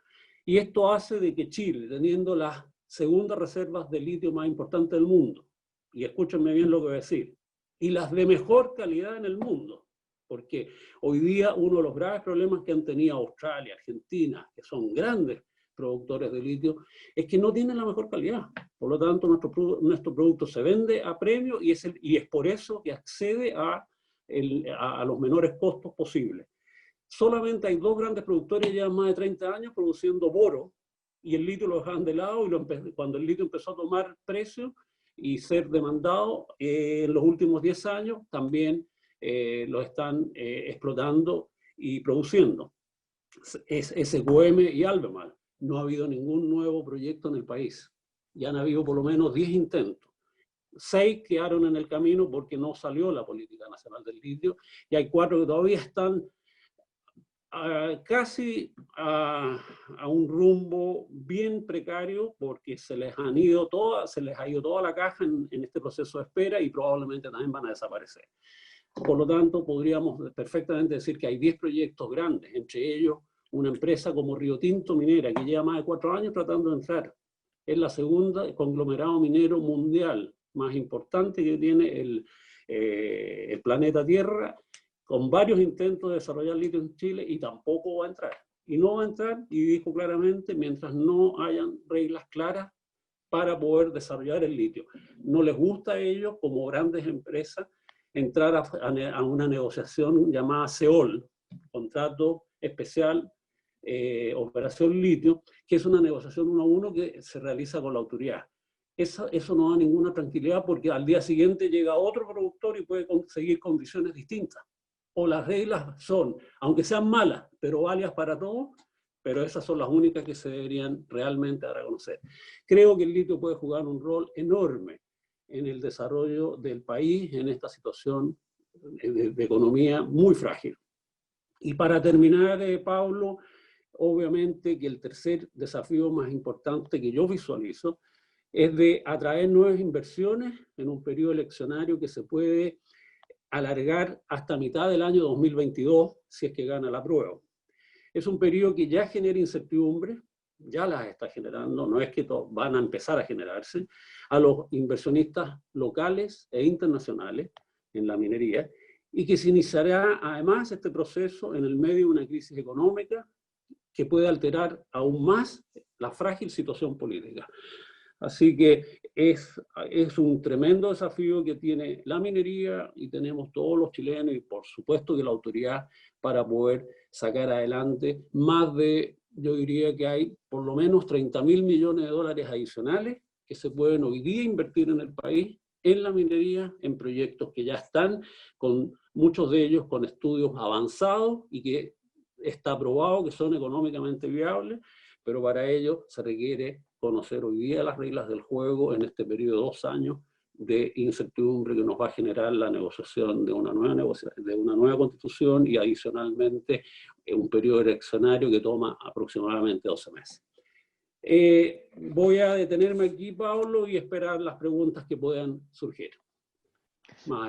Y esto hace de que Chile, teniendo las segundas reservas de litio más importantes del mundo, y escúchenme bien lo que voy a decir, y las de mejor calidad en el mundo, porque hoy día uno de los graves problemas que han tenido Australia, Argentina, que son grandes productores de litio, es que no tienen la mejor calidad. Por lo tanto, nuestro producto se vende a premio y es por eso que accede a los menores costos posibles. Solamente hay 2 grandes productores ya más de 30 años produciendo boro, y el litio lo dejaban de lado, y cuando el litio empezó a tomar precio y ser demandado en los últimos 10 años, también lo están explotando y produciendo. Es SQM y Albemarle. No ha habido ningún nuevo proyecto en el país. Ya han habido por lo menos 10 intentos. 6 quedaron en el camino porque no salió la política nacional del litio, y hay 4 que todavía están casi a un rumbo bien precario porque se les ha ido toda la caja en este proceso de espera y probablemente también van a desaparecer. Por lo tanto, podríamos perfectamente decir que hay 10 proyectos grandes, entre ellos una empresa como Río Tinto Minera, que lleva más de 4 años tratando de entrar. Es la segunda conglomerado minero mundial más importante que tiene el planeta Tierra, con varios intentos de desarrollar litio en Chile, y tampoco va a entrar. Y no va a entrar, y dijo claramente, mientras no hayan reglas claras para poder desarrollar el litio. No les gusta a ellos, como grandes empresas, entrar a una negociación llamada CEOL, contrato especial Operación Litio, que es una negociación 1 a 1 que se realiza con la autoridad. Eso no da ninguna tranquilidad porque al día siguiente llega otro productor y puede conseguir condiciones distintas. O las reglas son, aunque sean malas, pero válidas para todos, pero esas son las únicas que se deberían realmente dar a conocer. Creo que el litio puede jugar un rol enorme en el desarrollo del país en esta situación de economía muy frágil. Y para terminar, Pablo, obviamente que el tercer desafío más importante que yo visualizo es de atraer nuevas inversiones en un periodo eleccionario que se puede alargar hasta mitad del año 2022 si es que gana la prueba. Es un periodo que ya genera incertidumbre, ya las está generando, no es que van a empezar a generarse, a los inversionistas locales e internacionales en la minería, y que se iniciará además este proceso en el medio de una crisis económica que puede alterar aún más la frágil situación política. Así que es un tremendo desafío que tiene la minería y tenemos todos los chilenos y por supuesto que la autoridad para poder sacar adelante más de, yo diría que hay por lo menos 30.000 millones de dólares adicionales que se pueden hoy día invertir en el país, en la minería, en proyectos que ya están, con muchos de ellos con estudios avanzados y que está probado que son económicamente viables, pero para ello se requiere conocer hoy día las reglas del juego en este periodo de 2 años de incertidumbre que nos va a generar la negociación de una nueva constitución y adicionalmente un periodo eleccionario que toma aproximadamente 12 meses. Voy a detenerme aquí, Pablo, y esperar las preguntas que puedan surgir.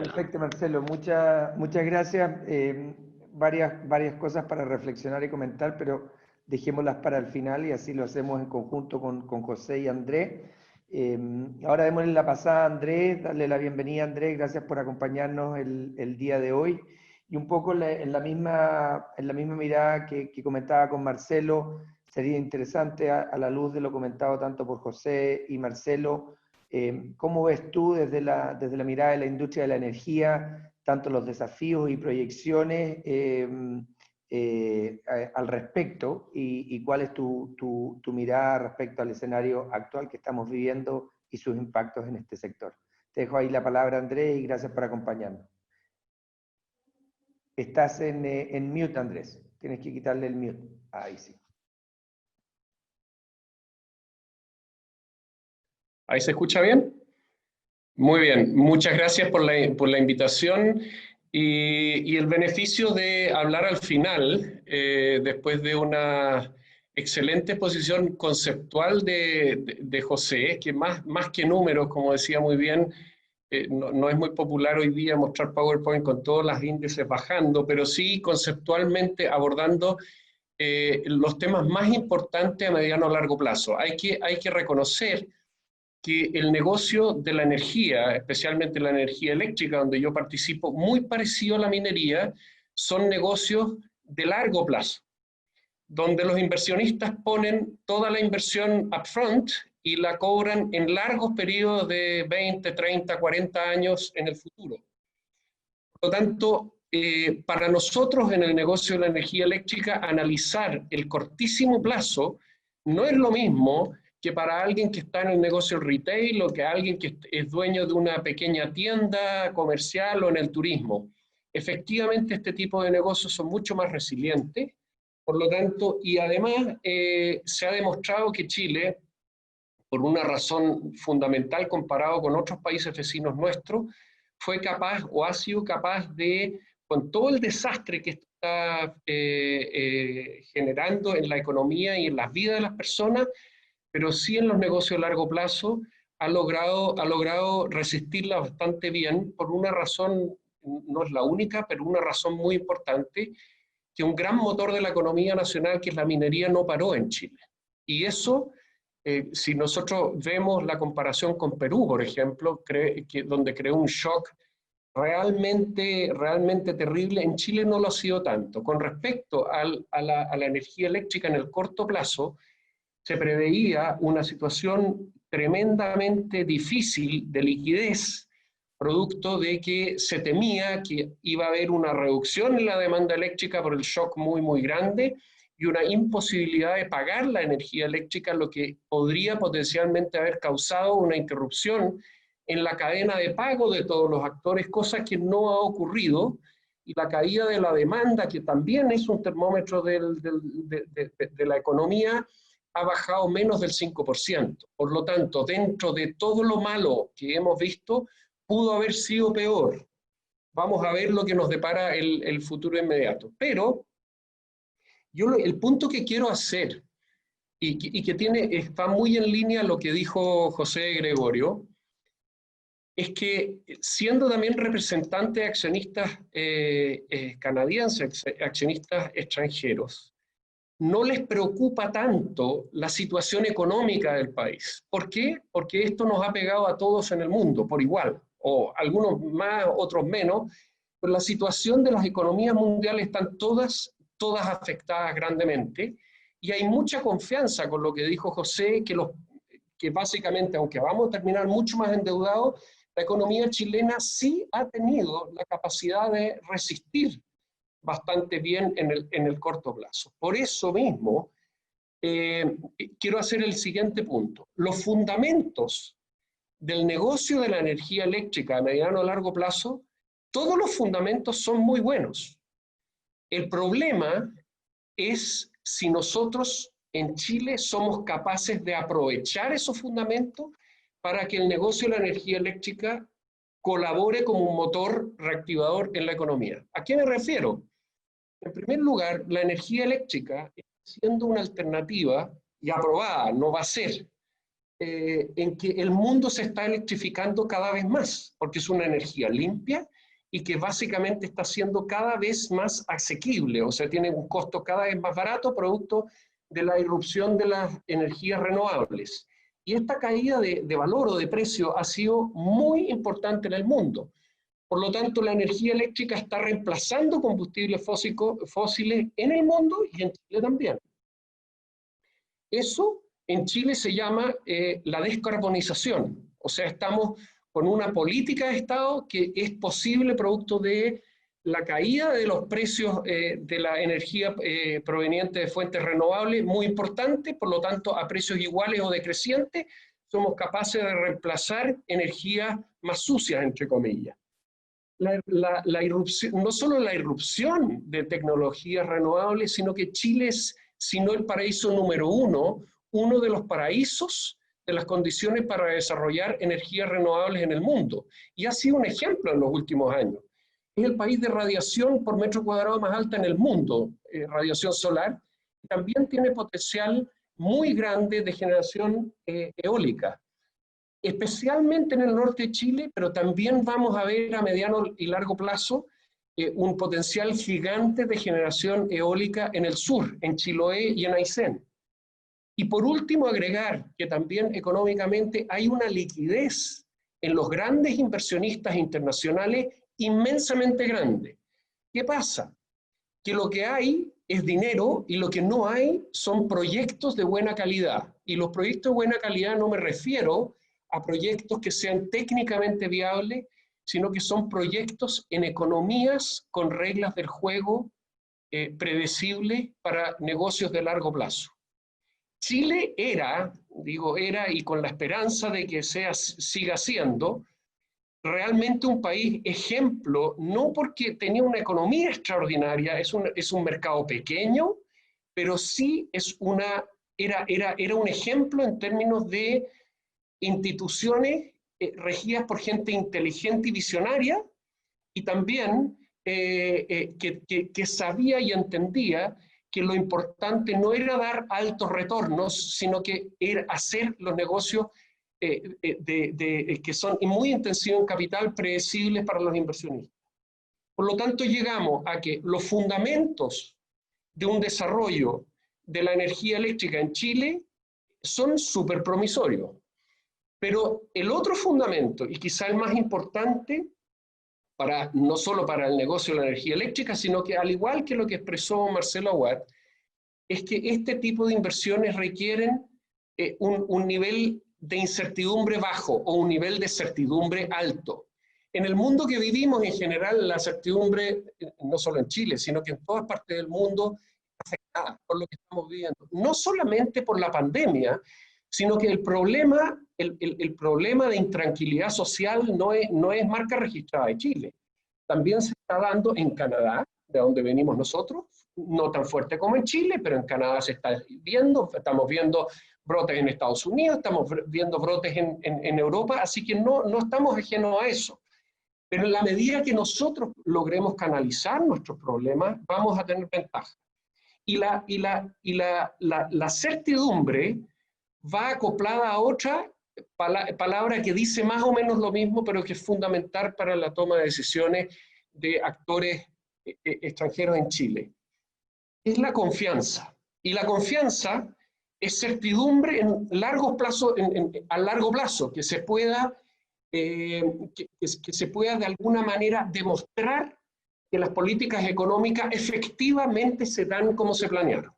Perfecto, Marcelo. Muchas gracias. Varias cosas para reflexionar y comentar, pero dejémoslas para el final y así lo hacemos en conjunto con José y Andrés. Ahora démosle la pasada a Andrés, darle la bienvenida a Andrés, gracias por acompañarnos el día de hoy. Y un poco en la misma mirada que comentaba con Marcelo, sería interesante a la luz de lo comentado tanto por José y Marcelo, ¿cómo ves tú desde la mirada de la industria de la energía, tanto los desafíos y proyecciones al respecto y cuál es tu mirada respecto al escenario actual que estamos viviendo y sus impactos en este sector? Te dejo ahí la palabra, Andrés, y gracias por acompañarnos. Estás en mute, Andrés. Tienes que quitarle el mute. Ahí sí. ¿Ahí se escucha bien? Muy bien, muchas gracias por la invitación y el beneficio de hablar al final, después de una excelente exposición conceptual de José, que más que números, como decía muy bien, no es muy popular hoy día mostrar PowerPoint con todos los índices bajando, pero sí conceptualmente abordando los temas más importantes a mediano o largo plazo. Hay que reconocer que el negocio de la energía, especialmente la energía eléctrica, donde yo participo, muy parecido a la minería, son negocios de largo plazo, donde los inversionistas ponen toda la inversión upfront y la cobran en largos periodos de 20, 30, 40 años en el futuro. Por lo tanto, para nosotros en el negocio de la energía eléctrica, analizar el cortísimo plazo no es lo mismo que para alguien que está en el negocio del retail o que alguien que es dueño de una pequeña tienda comercial o en el turismo. Efectivamente, este tipo de negocios son mucho más resilientes, por lo tanto, y además se ha demostrado que Chile, por una razón fundamental comparado con otros países vecinos nuestros, fue capaz o ha sido capaz de, con todo el desastre que está generando en la economía y en las vidas de las personas, pero sí en los negocios a largo plazo, ha logrado resistirla bastante bien por una razón, no es la única, pero una razón muy importante, que un gran motor de la economía nacional, que es la minería, no paró en Chile. Y eso, si nosotros vemos la comparación con Perú, por ejemplo, donde creó un shock realmente terrible, en Chile no lo ha sido tanto. Con respecto a la energía eléctrica en el corto plazo, se preveía una situación tremendamente difícil de liquidez, producto de que se temía que iba a haber una reducción en la demanda eléctrica por el shock muy grande y una imposibilidad de pagar la energía eléctrica, lo que podría potencialmente haber causado una interrupción en la cadena de pago de todos los actores, cosa que no ha ocurrido, y la caída de la demanda, que también es un termómetro de la economía, ha bajado menos del 5%. Por lo tanto, dentro de todo lo malo que hemos visto, pudo haber sido peor. Vamos a ver lo que nos depara el futuro inmediato. Pero el punto que quiero hacer, y que está muy en línea lo que dijo José Gregorio, es que siendo también representante de accionistas canadienses, accionistas extranjeros, no les preocupa tanto la situación económica del país. ¿Por qué? Porque esto nos ha pegado a todos en el mundo por igual, o algunos más, otros menos, pero la situación de las economías mundiales están todas afectadas grandemente, y hay mucha confianza con lo que dijo José, que básicamente, aunque vamos a terminar mucho más endeudados, la economía chilena sí ha tenido la capacidad de resistir bastante bien en el corto plazo. Por eso mismo, quiero hacer el siguiente punto. Los fundamentos del negocio de la energía eléctrica a mediano o largo plazo, todos los fundamentos son muy buenos. El problema es si nosotros en Chile somos capaces de aprovechar esos fundamentos para que el negocio de la energía eléctrica colabore como un motor reactivador en la economía. ¿A qué me refiero? En primer lugar, la energía eléctrica está siendo una alternativa, y aprobada, no va a ser, en que el mundo se está electrificando cada vez más, porque es una energía limpia y que básicamente está siendo cada vez más asequible, o sea, tiene un costo cada vez más barato producto de la irrupción de las energías renovables. Y esta caída de valor o de precio ha sido muy importante en el mundo. Por lo tanto, la energía eléctrica está reemplazando combustibles fósiles en el mundo y en Chile también. Eso en Chile se llama la descarbonización. O sea, estamos con una política de Estado que es posible producto de la caída de los precios de la energía proveniente de fuentes renovables, muy importante, por lo tanto, a precios iguales o decrecientes, somos capaces de reemplazar energías más sucias, entre comillas. La irrupción, no solo la irrupción de tecnologías renovables, sino que Chile es, si no el paraíso número uno de los paraísos de las condiciones para desarrollar energías renovables en el mundo. Y ha sido un ejemplo en los últimos años. Es el país de radiación por metro cuadrado más alta en el mundo, radiación solar. También tiene potencial muy grande de generación eólica, especialmente en el norte de Chile, pero también vamos a ver a mediano y largo plazo un potencial gigante de generación eólica en el sur, en Chiloé y en Aysén. Y por último, agregar que también económicamente hay una liquidez en los grandes inversionistas internacionales inmensamente grande. ¿Qué pasa? Que lo que hay es dinero y lo que no hay son proyectos de buena calidad. Y los proyectos de buena calidad no me refiero a proyectos que sean técnicamente viables, sino que son proyectos en economías con reglas del juego predecibles para negocios de largo plazo. Chile era y con la esperanza de que siga siendo, realmente un país ejemplo, no porque tenía una economía extraordinaria, es un mercado pequeño, pero sí era un ejemplo en términos de instituciones regidas por gente inteligente y visionaria, y también que sabía y entendía que lo importante no era dar altos retornos, sino que era hacer los negocios que son muy intensivos en capital, predecibles para los inversionistas. Por lo tanto, llegamos a que los fundamentos de un desarrollo de la energía eléctrica en Chile son súper promisorios. Pero el otro fundamento, y quizá el más importante, no solo para el negocio de la energía eléctrica, sino que al igual que lo que expresó Marcelo Aguad, es que este tipo de inversiones requieren un nivel de incertidumbre bajo o un nivel de certidumbre alto. En el mundo que vivimos en general, la certidumbre, no solo en Chile, sino que en todas partes del mundo, está por lo que estamos viviendo. No solamente por la pandemia, sino que el problema de intranquilidad social no es marca registrada de Chile. También se está dando en Canadá, de donde venimos nosotros, no tan fuerte como en Chile, pero en Canadá se está viendo, estamos viendo brotes en Estados Unidos, estamos viendo brotes en Europa, así que no estamos ajenos a eso. Pero en la medida que nosotros logremos canalizar nuestros problemas, vamos a tener ventaja. Y la certidumbre va acoplada a otra palabra que dice más o menos lo mismo, pero que es fundamental para la toma de decisiones de actores extranjeros en Chile. Es la confianza. Y la confianza es certidumbre a largo plazo, que se pueda de alguna manera demostrar que las políticas económicas efectivamente se dan como se planearon.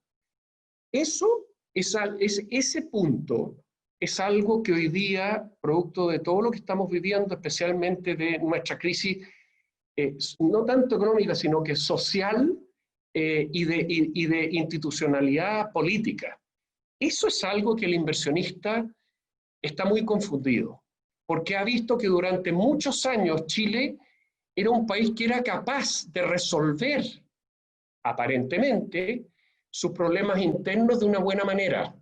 Ese punto es algo que hoy día, producto de todo lo que estamos viviendo, especialmente de nuestra crisis, no tanto económica, sino que social y de institucionalidad política. Eso es algo que el inversionista está muy confundido, porque ha visto que durante muchos años Chile era un país que era capaz de resolver, aparentemente, sus problemas internos de una buena manera.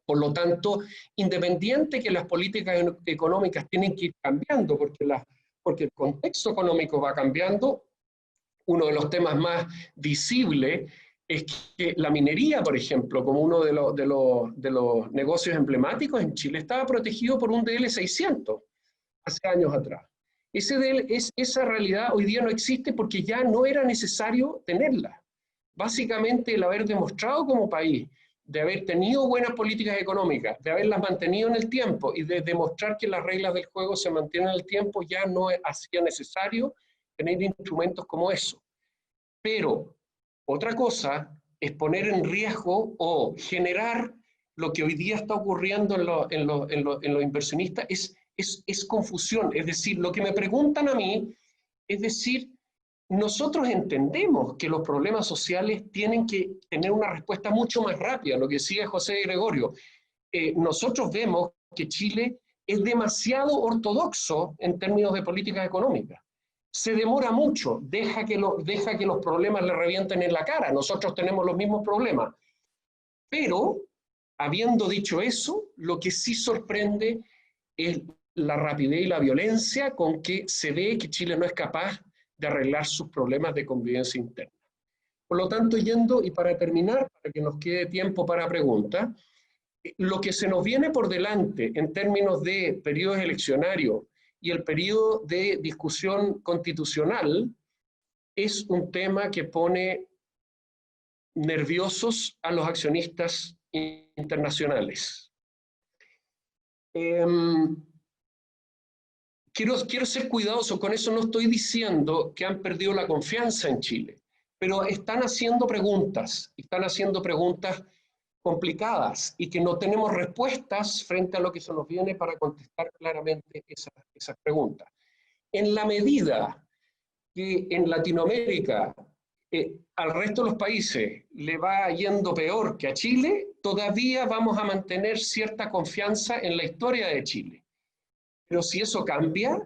Por lo tanto, independiente que las políticas económicas tienen que ir cambiando, porque el contexto económico va cambiando, uno de los temas más visibles es que la minería, por ejemplo, como uno de los negocios emblemáticos en Chile, estaba protegido por un DL 600 hace años atrás. Esa realidad hoy día no existe porque ya no era necesario tenerla. Básicamente el haber demostrado como país, de haber tenido buenas políticas económicas, de haberlas mantenido en el tiempo y de demostrar que las reglas del juego se mantienen en el tiempo, ya no hacía necesario tener instrumentos como eso. Pero otra cosa es poner en riesgo o generar lo que hoy día está ocurriendo en los inversionistas, es confusión. Es decir, lo que me preguntan a mí, es decir, nosotros entendemos que los problemas sociales tienen que tener una respuesta mucho más rápida, lo que decía José Gregorio. Nosotros vemos que Chile es demasiado ortodoxo en términos de políticas económicas. Se demora mucho, deja que los problemas le revienten en la cara. Nosotros tenemos los mismos problemas. Pero, habiendo dicho eso, lo que sí sorprende es la rapidez y la violencia con que se ve que Chile no es capaz de arreglar sus problemas de convivencia interna. Por lo tanto, yendo, y para terminar, para que nos quede tiempo para preguntas, lo que se nos viene por delante en términos de periodos eleccionarios y el periodo de discusión constitucional es un tema que pone nerviosos a los accionistas internacionales. Quiero ser cuidadoso, con eso no estoy diciendo que han perdido la confianza en Chile, pero están haciendo preguntas complicadas y que no tenemos respuestas frente a lo que se nos viene para contestar claramente esas preguntas. En la medida que en Latinoamérica al resto de los países le va yendo peor que a Chile, todavía vamos a mantener cierta confianza en la historia de Chile. Pero si eso cambia,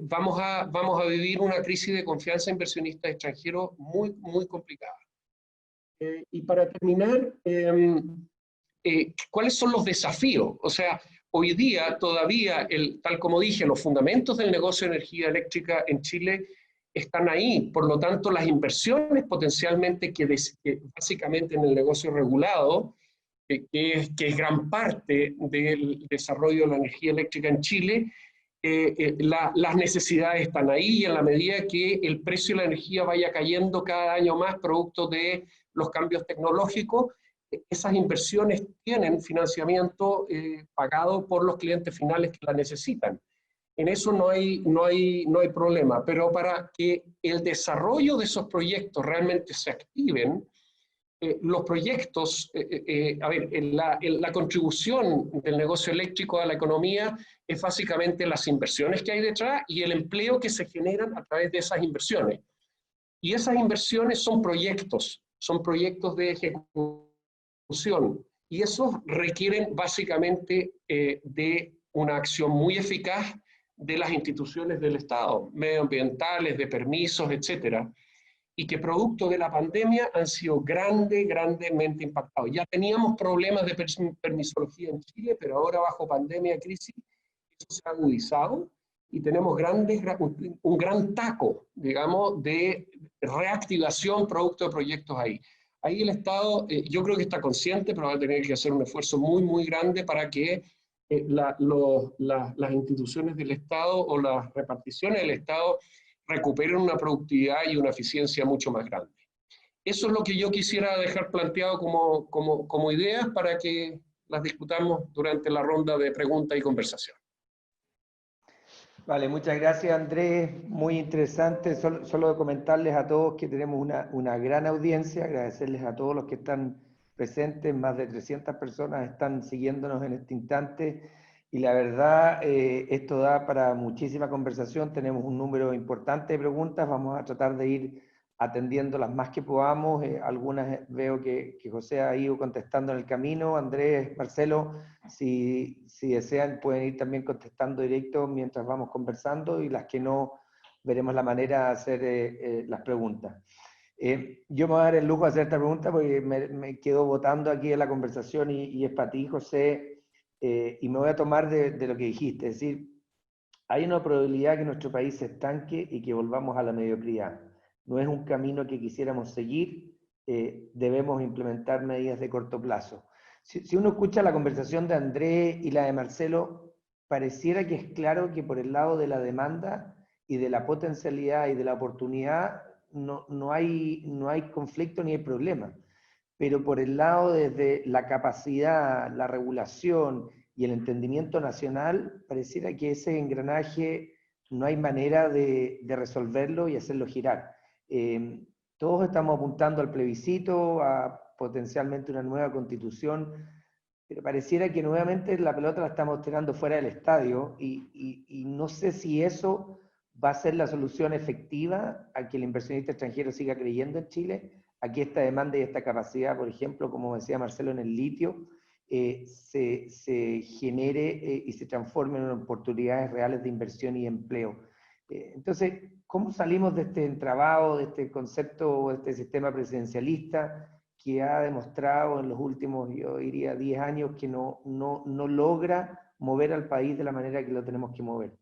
vamos a vivir una crisis de confianza inversionistas extranjeros muy, muy complicada. Y para terminar, ¿cuáles son los desafíos? O sea, hoy día todavía, tal como dije, los fundamentos del negocio de energía eléctrica en Chile están ahí. Por lo tanto, las inversiones potencialmente que básicamente en el negocio regulado, que es gran parte del desarrollo de la energía eléctrica en Chile, las necesidades están ahí y en la medida que el precio de la energía vaya cayendo cada año más producto de los cambios tecnológicos, esas inversiones tienen financiamiento pagado por los clientes finales que la necesitan. En eso no hay problema, pero para que el desarrollo de esos proyectos realmente se activen, los proyectos, la contribución del negocio eléctrico a la economía es básicamente las inversiones que hay detrás y el empleo que se generan a través de esas inversiones. Y esas inversiones son proyectos son proyectos de ejecución, y esos requieren básicamente de una acción muy eficaz de las instituciones del Estado, medioambientales, de permisos, etcétera, y que producto de la pandemia han sido grandemente impactados. Ya teníamos problemas de permisología en Chile, pero ahora bajo pandemia, crisis, eso se ha agudizado y tenemos un gran taco, digamos, de reactivación producto de proyectos ahí. Ahí el Estado, yo creo que está consciente, pero va a tener que hacer un esfuerzo muy grande para que las instituciones del Estado o las reparticiones del Estado recuperen una productividad y una eficiencia mucho más grande. Eso es lo que yo quisiera dejar planteado como ideas para que las discutamos durante la ronda de preguntas y conversación. Vale, muchas gracias, Andrés, muy interesante. Solo comentarles a todos que tenemos una gran audiencia, agradecerles a todos los que están presentes, más de 300 personas están siguiéndonos en este instante, y la verdad, esto da para muchísima conversación. Tenemos un número importante de preguntas, vamos a tratar de ir atendiendo las más que podamos. Algunas veo que José ha ido contestando en el camino. Andrés, Marcelo, si desean pueden ir también contestando directo mientras vamos conversando, y las que no, veremos la manera de hacer las preguntas. Yo me voy a dar el lujo de hacer esta pregunta porque me quedo votando aquí en la conversación, y es para ti, José, y me voy a tomar de lo que dijiste. Es decir, hay una probabilidad que nuestro país se estanque y que volvamos a la mediocridad. No es un camino que quisiéramos seguir, debemos implementar medidas de corto plazo. Si uno escucha la conversación de Andrés y la de Marcelo, pareciera que es claro que por el lado de la demanda y de la potencialidad y de la oportunidad no hay conflicto ni hay problema. Pero por el lado desde la capacidad, la regulación y el entendimiento nacional, pareciera que ese engranaje no hay manera de resolverlo y hacerlo girar. Todos estamos apuntando al plebiscito, a potencialmente una nueva constitución, pero pareciera que nuevamente la pelota la estamos tirando fuera del estadio, y no sé si eso va a ser la solución efectiva a que el inversionista extranjero siga creyendo en Chile, a que esta demanda y esta capacidad, por ejemplo, como decía Marcelo, en el litio, se genere y se transforme en oportunidades reales de inversión y empleo. Entonces, ¿cómo salimos de este entramado, de este concepto, de este sistema presidencialista que ha demostrado en los últimos, yo diría, 10 años que no logra mover al país de la manera que lo tenemos que mover?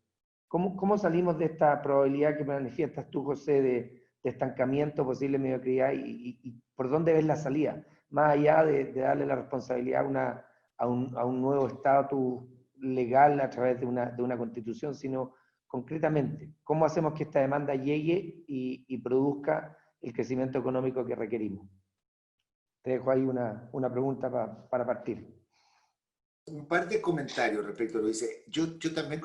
¿Cómo salimos de esta probabilidad que manifiestas tú, José, de estancamiento, posible mediocridad, y por dónde ves la salida? Más allá de darle la responsabilidad a un nuevo estatus legal a través de una constitución, sino concretamente, ¿cómo hacemos que esta demanda llegue y produzca el crecimiento económico que requerimos? Te dejo ahí una pregunta para partir. Un par de comentarios respecto a lo que dice. Yo también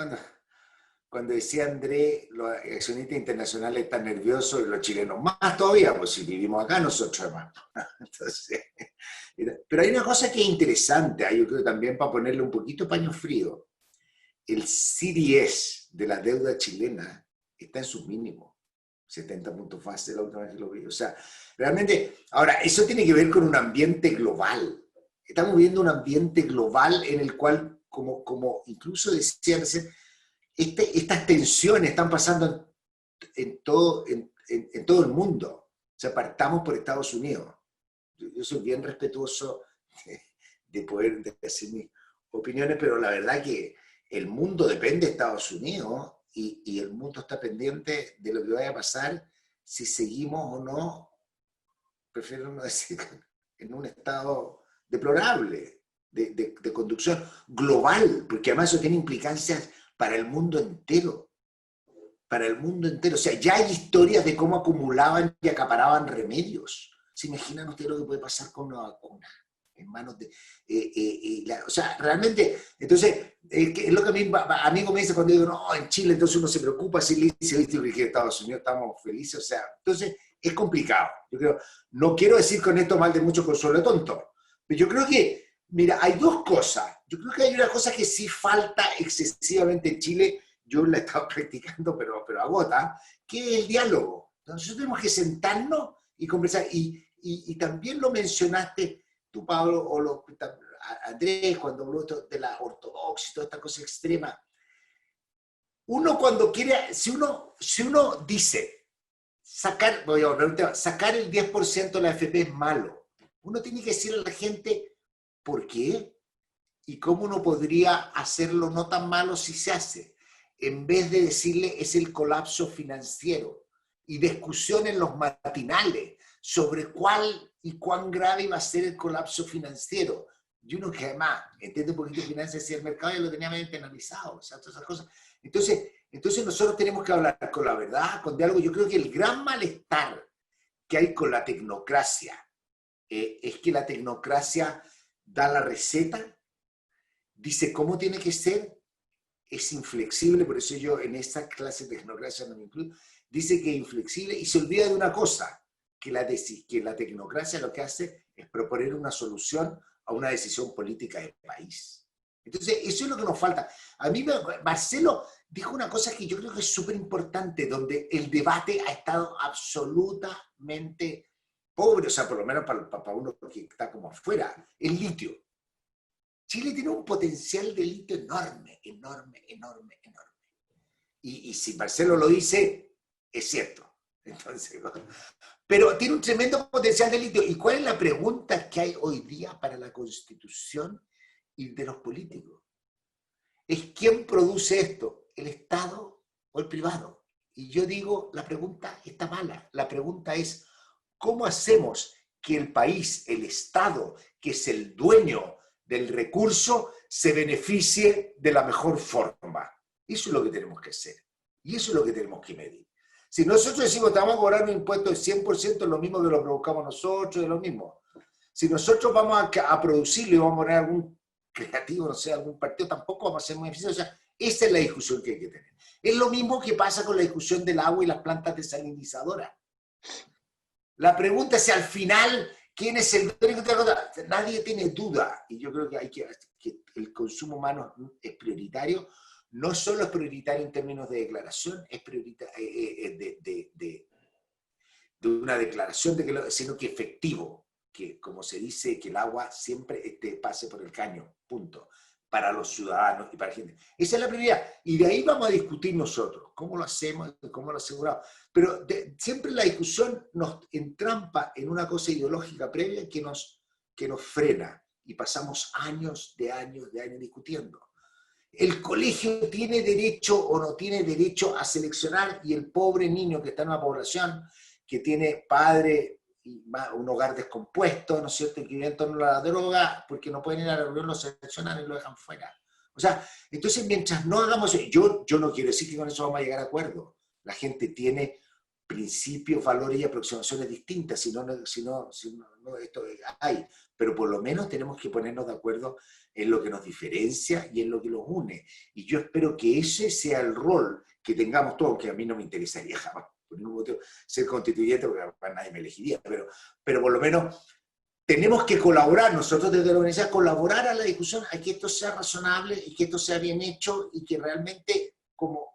cuando decía Andrés, los accionistas internacionales están nerviosos y los chilenos más todavía, pues si vivimos acá nosotros, hermano. Entonces, pero hay una cosa que es interesante, yo creo también para ponerle un poquito paño frío. El CDS de la deuda chilena está en sus mínimos, 70 puntos base la última vez que lo vi. O sea, realmente, ahora, eso tiene que ver con un ambiente global. Estamos viviendo un ambiente global en el cual, como incluso decía recién, estas tensiones están pasando en todo el mundo. O sea, partamos por Estados Unidos. Yo soy bien respetuoso de poder decir mis opiniones, pero la verdad que el mundo depende de Estados Unidos, y el mundo está pendiente de lo que vaya a pasar si seguimos o no, prefiero no decir, en un estado deplorable de conducción global, porque además eso tiene implicancias para el mundo entero. Para el mundo entero. O sea, ya hay historias de cómo acumulaban y acaparaban remedios. ¿Se imaginan ustedes lo que puede pasar con una vacuna en manos de... o sea, realmente, entonces, es lo que a mí me dice cuando digo, no, en Chile entonces uno se preocupa, si dice, viste, porque en Estados Unidos estamos felices, o sea, entonces es complicado. Yo creo, no quiero decir con esto mal de mucho consuelo tonto, pero yo creo que, mira, hay dos cosas. Yo creo que hay una cosa que sí falta excesivamente en Chile, yo la he estado practicando, pero agota, que es el diálogo. Entonces tenemos que sentarnos y conversar. Y y también lo mencionaste tú, Pablo, o Andrés, cuando habló de la ortodoxia y toda esta cosa extrema. Uno cuando quiere, si uno dice, sacar el 10% de la AFP es malo, uno tiene que decirle a la gente por qué y cómo uno podría hacerlo no tan malo si se hace, en vez de decirle es el colapso financiero y discusión en los matinales sobre cuál y cuán grave va a ser el colapso financiero. Y uno que además entiende un poquito de finanzas y el mercado ya lo tenía medio penalizado, o sea, todas esas cosas. Entonces nosotros tenemos que hablar con la verdad, con diálogo. Yo creo que el gran malestar que hay con la tecnocracia es que la tecnocracia da la receta, dice cómo tiene que ser, es inflexible, por eso yo en esta clase de tecnocracia no me incluyo, dice que es inflexible y se olvida de una cosa, que la tecnocracia lo que hace es proponer una solución a una decisión política del país. Entonces, eso es lo que nos falta. A mí, Marcelo dijo una cosa que yo creo que es súper importante, donde el debate ha estado absolutamente pobre, o sea, por lo menos para uno que está como afuera, el litio. Chile tiene un potencial de litio enorme, enorme, enorme, enorme. Y si Marcelo lo dice, es cierto. Entonces, pero tiene un tremendo potencial de litio. ¿Y cuál es la pregunta que hay hoy día para la Constitución y de los políticos? Es ¿quién produce esto? ¿El Estado o el privado? Y yo digo, la pregunta está mala. La pregunta es, ¿cómo hacemos que el país, el Estado, que es el dueño del recurso, se beneficie de la mejor forma? Eso es lo que tenemos que hacer. Y eso es lo que tenemos que medir. Si nosotros decimos que vamos a cobrar un impuesto del 100%, es lo mismo que lo provocamos nosotros, es lo mismo. Si nosotros vamos a producirlo y vamos a poner algún creativo, no sé, algún partido, tampoco vamos a ser muy eficientes. O sea, esa es la discusión que hay que tener. Es lo mismo que pasa con la discusión del agua y las plantas desalinizadoras. La pregunta es si al final, ¿quién es el dueño de la cosa? Nadie tiene duda. Y yo creo que que el consumo humano es prioritario. No solo es prioritario en términos de declaración, es prioritario de una declaración, sino que efectivo, que como se dice, que el agua siempre pase por el caño, punto, para los ciudadanos y para la gente. Esa es la prioridad. Y de ahí vamos a discutir nosotros, cómo lo hacemos, cómo lo aseguramos. Pero siempre la discusión nos entrampa en una cosa ideológica previa que nos frena, y pasamos años discutiendo. ¿El colegio tiene derecho o no tiene derecho a seleccionar? Y el pobre niño que está en una población que tiene padre y un hogar descompuesto, ¿no es cierto?, que vive en torno a la droga, porque no pueden ir a la reunión, lo seleccionan y lo dejan fuera. O sea, entonces mientras no hagamos eso, yo no quiero decir que con eso vamos a llegar a acuerdo. La gente tiene principios, valores y aproximaciones distintas, si no esto hay. Pero por lo menos tenemos que ponernos de acuerdo en lo que nos diferencia y en lo que nos une. Y yo espero que ese sea el rol que tengamos todos, que a mí no me interesaría jamás por ningún motivo ser constituyente, porque para nadie me elegiría, pero por lo menos tenemos que colaborar, nosotros desde la universidad, colaborar a la discusión, a que esto sea razonable y que esto sea bien hecho y que realmente, como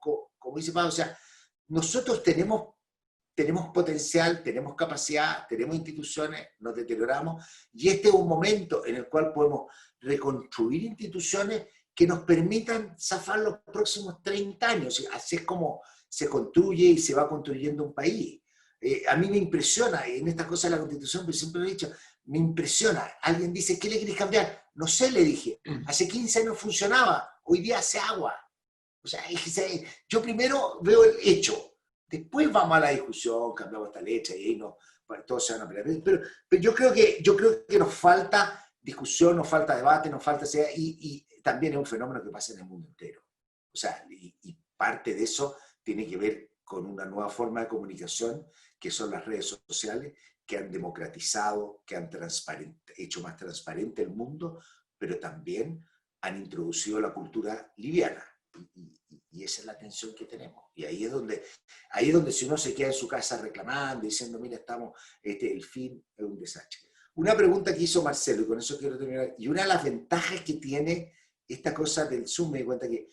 dice Pablo, o sea, nosotros tenemos potencial, tenemos capacidad, tenemos instituciones, nos deterioramos, y este es un momento en el cual podemos reconstruir instituciones que nos permitan zafar los próximos 30 años. Así es como se construye y se va construyendo un país. A mí me impresiona, en estas cosas de la Constitución, pero siempre lo he dicho, me impresiona. Alguien dice, ¿qué le querés cambiar? No sé, le dije. Hace 15 años funcionaba, hoy día hace agua. O sea, yo primero veo el hecho. Después vamos a la discusión, cambiamos esta leche y ahí todos se van a pelear. Pero yo creo que nos falta discusión, nos falta debate, nos falta... Y también es un fenómeno que pasa en el mundo entero. O sea, y parte de eso tiene que ver con una nueva forma de comunicación, que son las redes sociales, que han democratizado, que han hecho más transparente el mundo, pero también han introducido la cultura liviana. Y esa es la tensión que tenemos. Y ahí es donde si uno se queda en su casa reclamando, diciendo, mira, el fin es un desastre. Una pregunta que hizo Marcelo, y con eso quiero terminar, y una de las ventajas que tiene esta cosa del Zoom, me di cuenta que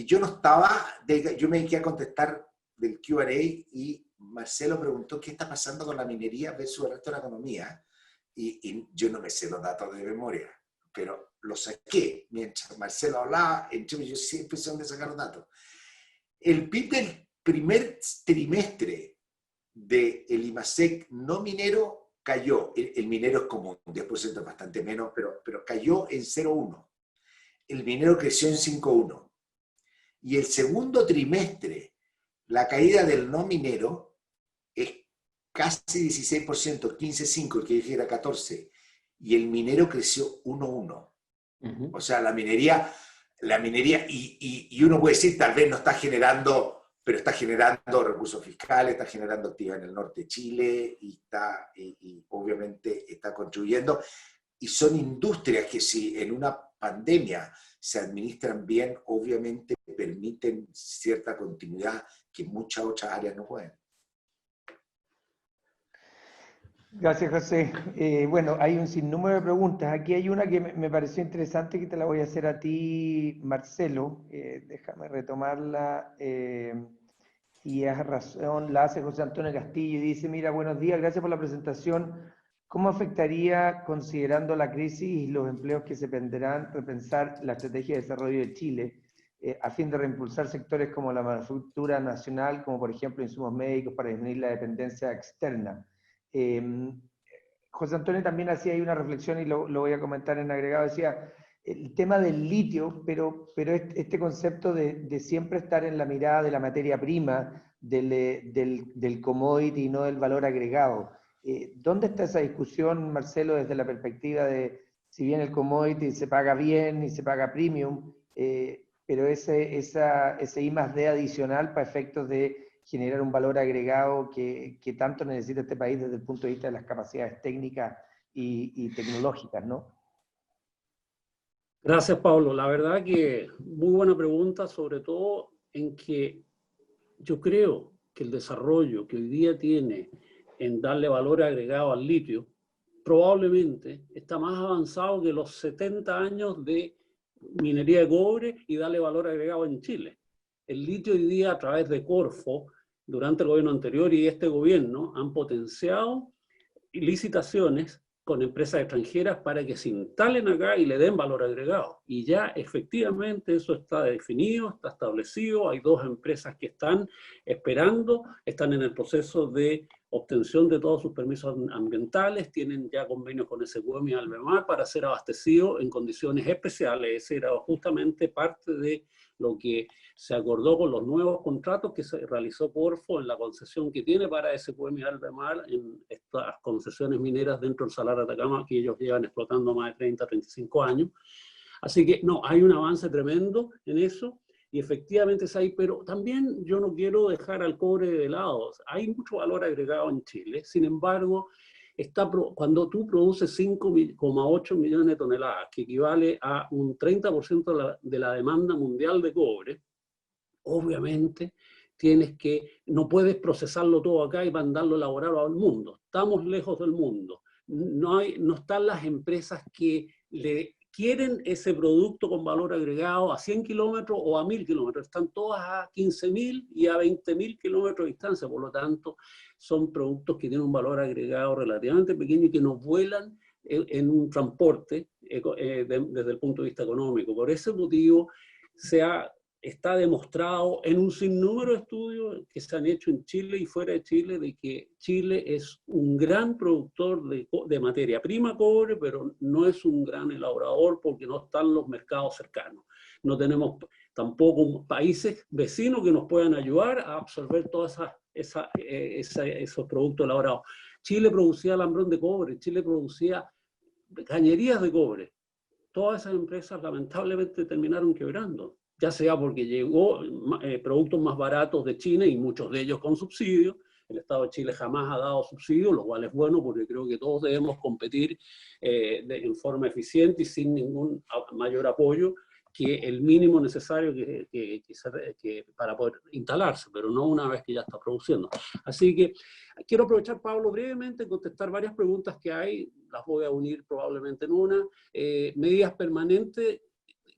yo no estaba, yo me dediqué a contestar del Q&A y Marcelo preguntó qué está pasando con la minería versus el resto de la economía, y yo no me sé los datos de memoria, pero los saqué mientras Marcelo hablaba, entonces yo siempre sé dónde sacar los datos. El PIB del primer trimestre del IMASEC no minero cayó, el minero es como un 10%, bastante menos, pero cayó en 0,1. El minero creció en 5,1. Y el segundo trimestre, la caída del no minero es casi 16%, 15,5, el que dije era 14, y el minero creció 1,1. O sea, la minería, y uno puede decir, tal vez no está generando, pero está generando recursos fiscales, está generando actividad en el norte de Chile, y obviamente está contribuyendo, y son industrias que si en una pandemia se administran bien, obviamente permiten cierta continuidad que muchas otras áreas no pueden. Gracias, José. Bueno, hay un sinnúmero de preguntas. Aquí hay una que me pareció interesante, que te la voy a hacer a ti, Marcelo. Déjame retomarla. Y es razón, la hace José Antonio Castillo y dice, mira, buenos días, gracias por la presentación. ¿Cómo afectaría, considerando la crisis y los empleos que se perderán, repensar la estrategia de desarrollo de Chile a fin de reimpulsar sectores como la manufactura nacional, como por ejemplo insumos médicos para disminuir la dependencia externa? José Antonio también hacía ahí una reflexión y lo voy a comentar en agregado, decía el tema del litio, pero este concepto de siempre estar en la mirada de la materia prima, del commodity y no del valor agregado. ¿Dónde está esa discusión, Marcelo, desde la perspectiva de, si bien el commodity se paga bien y se paga premium, pero ese I+D adicional para efectos de generar un valor agregado que tanto necesita este país desde el punto de vista de las capacidades técnicas y tecnológicas, ¿no? Gracias, Pablo. La verdad que muy buena pregunta, sobre todo en que yo creo que el desarrollo que hoy día tiene en darle valor agregado al litio probablemente está más avanzado que los 70 años de minería de cobre y darle valor agregado en Chile. El litio hoy día, a través de Corfo, durante el gobierno anterior y este gobierno, han potenciado licitaciones con empresas extranjeras para que se instalen acá y le den valor agregado. Y ya efectivamente eso está definido, está establecido. Hay 2 empresas que están esperando, están en el proceso de obtención de todos sus permisos ambientales, tienen ya convenios con SQM y Albemarle para ser abastecidos en condiciones especiales. Ese era justamente parte de lo que se acordó con los nuevos contratos que se realizó Corfo en la concesión que tiene para SQM y Albemarle en estas concesiones mineras dentro del Salar de Atacama, que ellos llevan explotando más de 30, 35 años. Así que no, hay un avance tremendo en eso, y efectivamente es ahí, pero también yo no quiero dejar al cobre de lado. Hay mucho valor agregado en Chile, sin embargo, cuando tú produces 5,8 millones de toneladas, que equivale a un 30% de la demanda mundial de cobre, obviamente no puedes procesarlo todo acá y mandarlo elaborado al mundo. Estamos lejos del mundo. No están las empresas que le quieren ese producto con valor agregado a 100 kilómetros o a 1000 kilómetros. Están todas a 15.000 y a 20.000 kilómetros de distancia. Por lo tanto, son productos que tienen un valor agregado relativamente pequeño y que no vuelan en un transporte desde el punto de vista económico. Por ese motivo, está demostrado en un sinnúmero de estudios que se han hecho en Chile y fuera de Chile de que Chile es un gran productor de materia prima cobre, pero no es un gran elaborador porque no están los mercados cercanos. No tenemos tampoco países vecinos que nos puedan ayudar a absorber todos esos productos elaborados. Chile producía alambrón de cobre, Chile producía cañerías de cobre. Todas esas empresas lamentablemente terminaron quebrando, ya sea porque llegó productos más baratos de China y muchos de ellos con subsidio. El Estado de Chile jamás ha dado subsidio, lo cual es bueno porque creo que todos debemos competir en forma eficiente y sin ningún mayor apoyo que el mínimo necesario para poder instalarse, pero no una vez que ya está produciendo. Así que quiero aprovechar, Pablo, brevemente, contestar varias preguntas que hay, las voy a unir probablemente en una. Medidas permanentes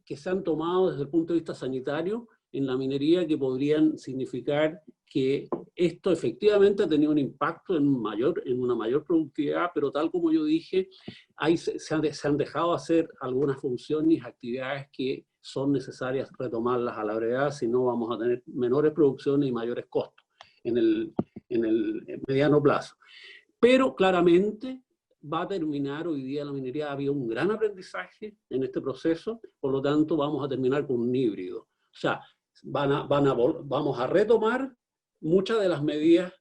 que se han tomado desde el punto de vista sanitario en la minería que podrían significar que esto efectivamente ha tenido un impacto en una mayor productividad, pero tal como yo dije, se han dejado hacer algunas funciones y actividades que son necesarias retomarlas a la brevedad, si no vamos a tener menores producciones y mayores costos en el mediano plazo. Pero claramente va a terminar hoy día la minería, ha habido un gran aprendizaje en este proceso, por lo tanto vamos a terminar con un híbrido. O sea, vamos a retomar muchas de las medidas,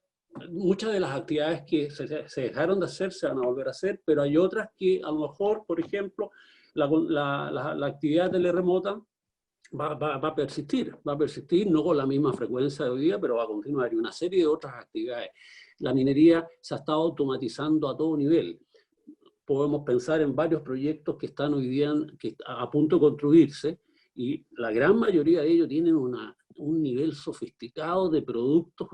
muchas de las actividades que se dejaron de hacer se van a volver a hacer, pero hay otras que a lo mejor, por ejemplo, la actividad teleremota va a persistir, no con la misma frecuencia de hoy día, pero va a continuar, y una serie de otras actividades. La minería se ha estado automatizando a todo nivel. Podemos pensar en varios proyectos que están hoy día a punto de construirse, y la gran mayoría de ellos tienen un nivel sofisticado de productos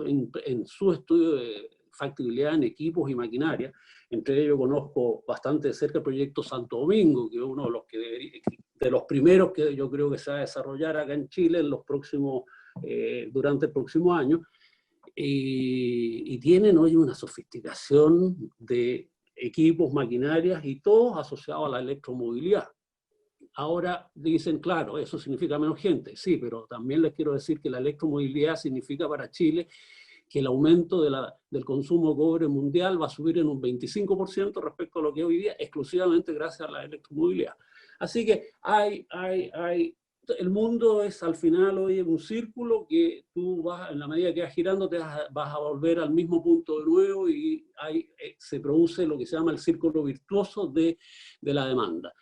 en su estudio de factibilidad en equipos y maquinaria. Entre ellos conozco bastante de cerca el proyecto Santo Domingo, que es uno de los primeros que yo creo que se va a desarrollar acá en Chile en los próximos, durante el próximo año, y tienen hoy una sofisticación de equipos, maquinarias y todos asociados a la electromovilidad. Ahora dicen, claro, eso significa menos gente. Sí, pero también les quiero decir que la electromovilidad significa para Chile que el aumento del consumo de cobre mundial va a subir en un 25% respecto a lo que hoy día, exclusivamente gracias a la electromovilidad. Así que el mundo es al final hoy un círculo que tú vas, en la medida que vas girando, vas a volver al mismo punto de nuevo, y se produce lo que se llama el círculo virtuoso de la demanda.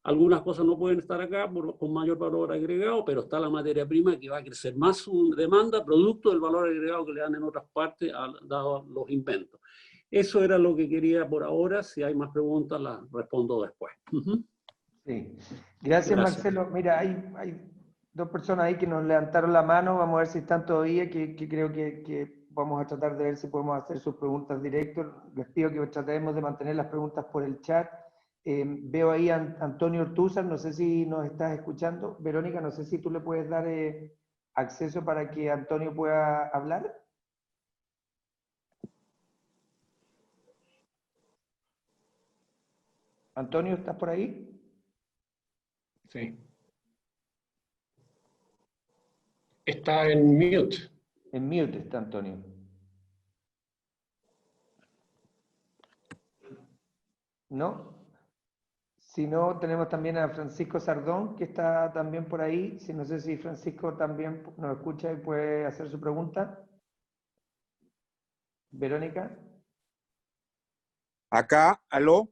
Algunas cosas no pueden estar acá con mayor valor agregado, pero está la materia prima que va a crecer más su demanda, producto del valor agregado que le dan en otras partes, dado los inventos. Eso era lo que quería por ahora. Si hay más preguntas, las respondo después. Sí. Gracias, Marcelo. Mira, hay dos personas ahí que nos levantaron la mano. Vamos a ver si están todavía, que creo que vamos a tratar de ver si podemos hacer sus preguntas directas. Les pido que tratemos de mantener las preguntas por el chat. Veo ahí a Antonio Ortúzar, no sé si nos estás escuchando. Verónica, no sé si tú le puedes dar acceso para que Antonio pueda hablar. Antonio, ¿estás por ahí? Sí. Está en mute. En mute está Antonio. ¿No? Si no, tenemos también a Francisco Sardón, que está también por ahí. No sé si Francisco también nos escucha y puede hacer su pregunta. Verónica. Acá, aló,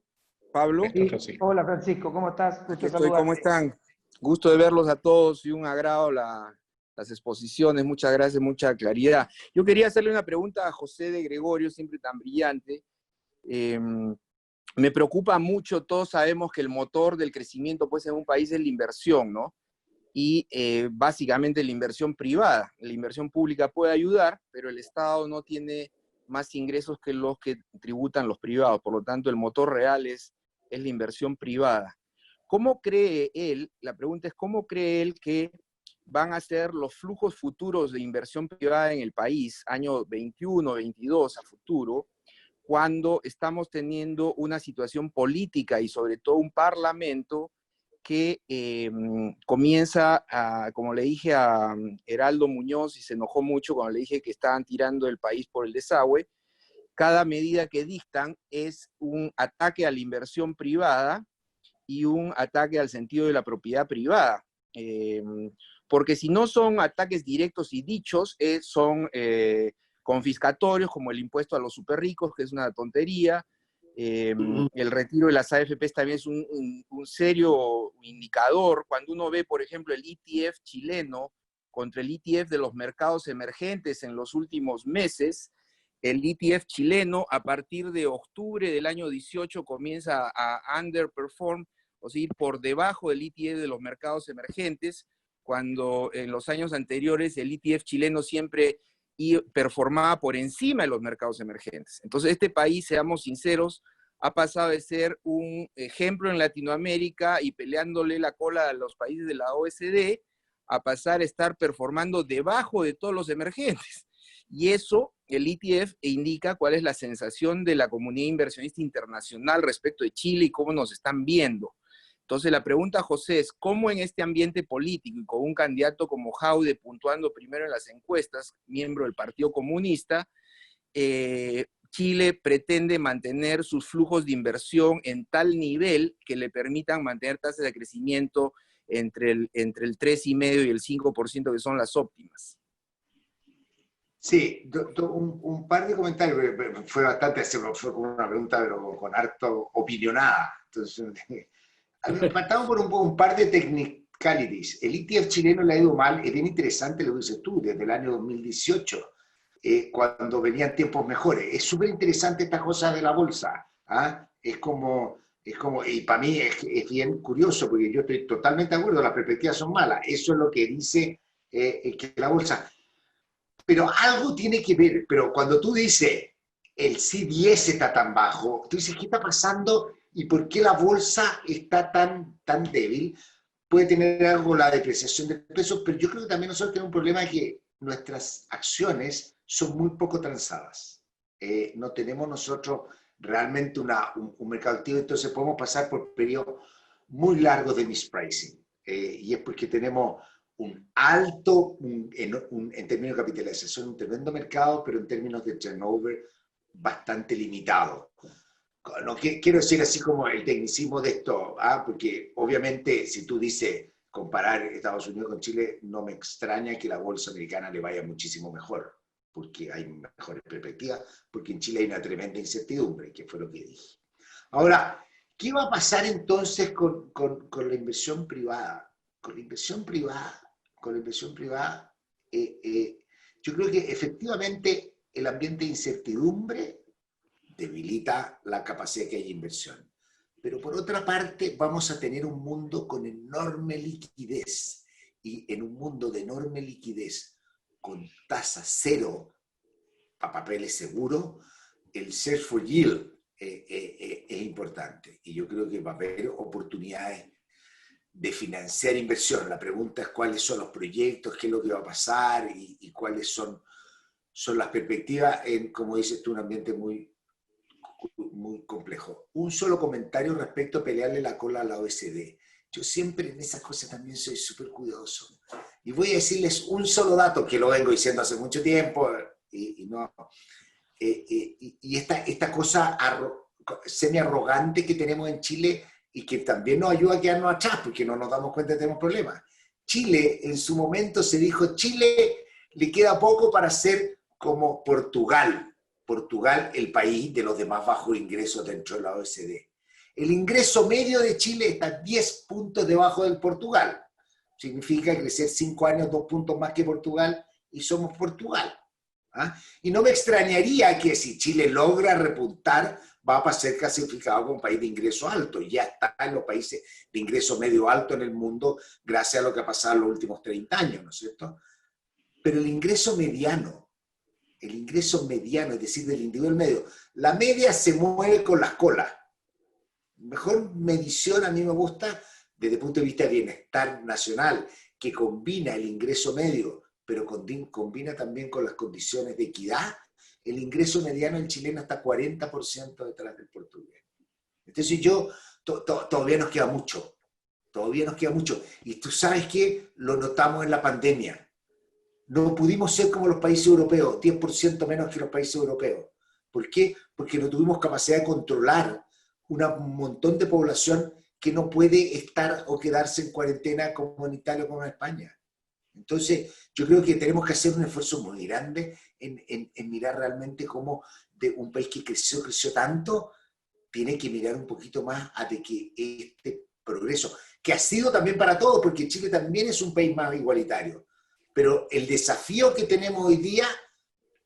Pablo. Sí. Hola, Francisco, ¿cómo estás? Aquí estoy, ¿cómo están? Gusto de verlos a todos y un agrado las exposiciones. Muchas gracias, mucha claridad. Yo quería hacerle una pregunta a José de Gregorio, siempre tan brillante. Me preocupa mucho, todos sabemos que el motor del crecimiento pues, en un país es la inversión, ¿no? Y básicamente la inversión privada. La inversión pública puede ayudar, pero el Estado no tiene más ingresos que los que tributan los privados. Por lo tanto, el motor real es la inversión privada. ¿Cómo cree él, la pregunta es, ¿cómo cree él que van a ser los flujos futuros de inversión privada en el país, año 21, 22 a futuro, cuando estamos teniendo una situación política y sobre todo un parlamento que comienza, como le dije a Heraldo Muñoz, y se enojó mucho cuando le dije que estaban tirando el país por el desagüe? Cada medida que dictan es un ataque a la inversión privada y un ataque al sentido de la propiedad privada. Porque si no son ataques directos y dichos, son confiscatorios, como el impuesto a los superricos, que es una tontería. El retiro de las AFPs también es un serio indicador. Cuando uno ve, por ejemplo, el ETF chileno contra el ETF de los mercados emergentes en los últimos meses, el ETF chileno a partir de octubre del año 18 comienza a underperform, o sea, ir por debajo del ETF de los mercados emergentes, cuando en los años anteriores el ETF chileno siempre performaba por encima de los mercados emergentes. Entonces este país, seamos sinceros, ha pasado de ser un ejemplo en Latinoamérica y peleándole la cola a los países de la OSD, a pasar a estar performando debajo de todos los emergentes. Y eso el ETF indica cuál es la sensación de la comunidad inversionista internacional respecto de Chile y cómo nos están viendo. Entonces la pregunta, José, es ¿cómo en este ambiente político y con un candidato como Jaude puntuando primero en las encuestas, miembro del Partido Comunista, Chile pretende mantener sus flujos de inversión en tal nivel que le permitan mantener tasas de crecimiento entre el 3,5% y el 5% que son las óptimas? Sí, un par de comentarios, fue bastante, fue como una pregunta, pero con harto opinionada. Entonces, partamos por un par de technicalities. El ETF chileno le ha ido mal, es bien interesante lo que dices tú, desde el año 2018, cuando venían tiempos mejores. Es súper interesante esta cosa de la bolsa. ¿Ah? Es como, y para mí es bien curioso, porque yo estoy totalmente de acuerdo, las perspectivas son malas. Eso es lo que dice que la bolsa. Pero algo tiene que ver, pero cuando tú dices el C10 está tan bajo, tú dices, ¿qué está pasando y por qué la bolsa está tan débil? Puede tener algo la depreciación de precios, pero yo creo que también nosotros tenemos un problema de que nuestras acciones son muy poco transadas. No tenemos nosotros realmente un mercado activo, entonces podemos pasar por periodos muy largos de mispricing. Y es porque tenemos un alto, en términos de capitalización, un tremendo mercado, pero en términos de turnover bastante limitado. No quiero decir así como el tecnicismo de esto, porque obviamente si tú dices comparar Estados Unidos con Chile, no me extraña que la bolsa americana le vaya muchísimo mejor, porque hay mejores perspectivas, porque en Chile hay una tremenda incertidumbre, que fue lo que dije. Ahora, ¿qué va a pasar entonces con la inversión privada? Con la inversión privada, yo creo que efectivamente el ambiente de incertidumbre debilita la capacidad que haya inversión. Pero por otra parte, vamos a tener un mundo con enorme liquidez. Y en un mundo de enorme liquidez, con tasa cero para papeles seguros, el search for yield es importante. Y yo creo que va a haber oportunidades de financiar inversión. La pregunta es cuáles son los proyectos, qué es lo que va a pasar y cuáles son las perspectivas en, como dices tú, un ambiente muy complejo. Un solo comentario respecto a pelearle la cola a la OECD. Yo siempre en esas cosas también soy súper cuidadoso. Y voy a decirles un solo dato que lo vengo diciendo hace mucho tiempo y esta cosa semi-arrogante que tenemos en Chile y que también nos ayuda a quedarnos atrás porque no nos damos cuenta que tenemos problemas. Chile, en su momento se dijo, Chile le queda poco para ser como Portugal. Portugal, el país de los de más bajos ingresos dentro de la OECD. El ingreso medio de Chile está 10 puntos debajo del Portugal. Significa crecer 5 años, 2 puntos más que Portugal, y somos Portugal. ¿Ah? Y no me extrañaría que si Chile logra repuntar, va a ser clasificado como un país de ingreso alto. Ya está en los países de ingreso medio alto en el mundo, gracias a lo que ha pasado en los últimos 30 años, ¿no es cierto? Pero el ingreso mediano, es decir, del individuo medio, la media se mueve con las colas. Mejor medición a mí me gusta desde el punto de vista de bienestar nacional, que combina el ingreso medio, pero combina también con las condiciones de equidad. El ingreso mediano del chileno está 40% detrás del portugués. Entonces todavía nos queda mucho. Y tú sabes que lo notamos en la pandemia. No pudimos ser como los países europeos, 10% menos que los países europeos. ¿Por qué? Porque no tuvimos capacidad de controlar un montón de población que no puede estar o quedarse en cuarentena como en Italia o como en España. Entonces, yo creo que tenemos que hacer un esfuerzo muy grande en mirar realmente cómo de un país que creció tanto, tiene que mirar un poquito más a de que este progreso, que ha sido también para todos, porque Chile también es un país más igualitario. Pero el desafío que tenemos hoy día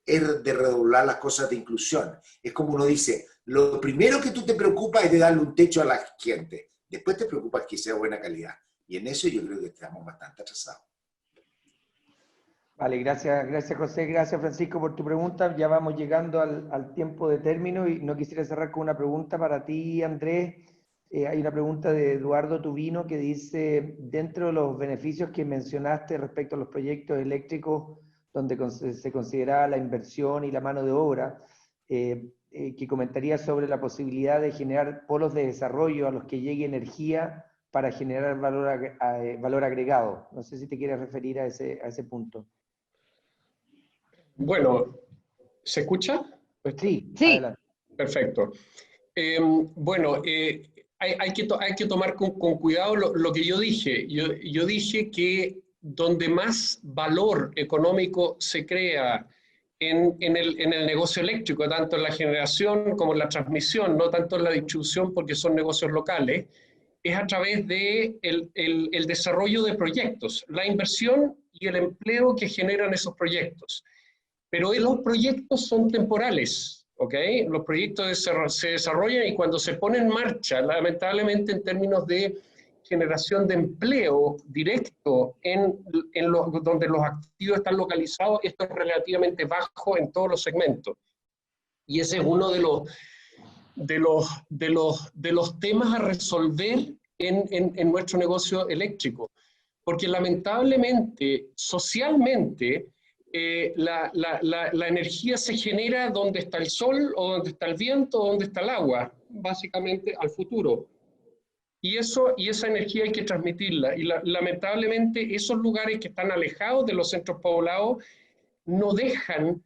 es de redoblar las cosas de inclusión. Es como uno dice, lo primero que tú te preocupas es de darle un techo a la gente. Después te preocupas que sea buena calidad. Y en eso yo creo que estamos bastante atrasados. Vale, gracias José, gracias Francisco por tu pregunta. Ya vamos llegando al tiempo de término y no quisiera cerrar con una pregunta para ti, Andrés. Hay una pregunta de Eduardo Tubino que dice, dentro de los beneficios que mencionaste respecto a los proyectos eléctricos donde se consideraba la inversión y la mano de obra, que comentaría sobre la posibilidad de generar polos de desarrollo a los que llegue energía para generar valor agregado. No sé si te quieres referir a ese punto. Bueno, ¿se escucha? Sí, sí. adelante. Perfecto. Bueno, hay que tomar con cuidado lo que yo dije. Yo dije que donde más valor económico se crea en el negocio eléctrico, tanto en la generación como en la transmisión, no tanto en la distribución porque son negocios locales, es a través de el desarrollo de proyectos, la inversión y el empleo que generan esos proyectos. Pero los proyectos son temporales, ¿ok? Los proyectos se desarrollan y cuando se pone en marcha, lamentablemente en términos de generación de empleo directo donde los activos están localizados, esto es relativamente bajo en todos los segmentos. Y ese es uno de los temas a resolver en nuestro negocio eléctrico. Porque lamentablemente, socialmente, la energía se genera donde está el sol, o donde está el viento, o donde está el agua, básicamente al futuro. Y esa energía hay que transmitirla. Y lamentablemente esos lugares que están alejados de los centros poblados no dejan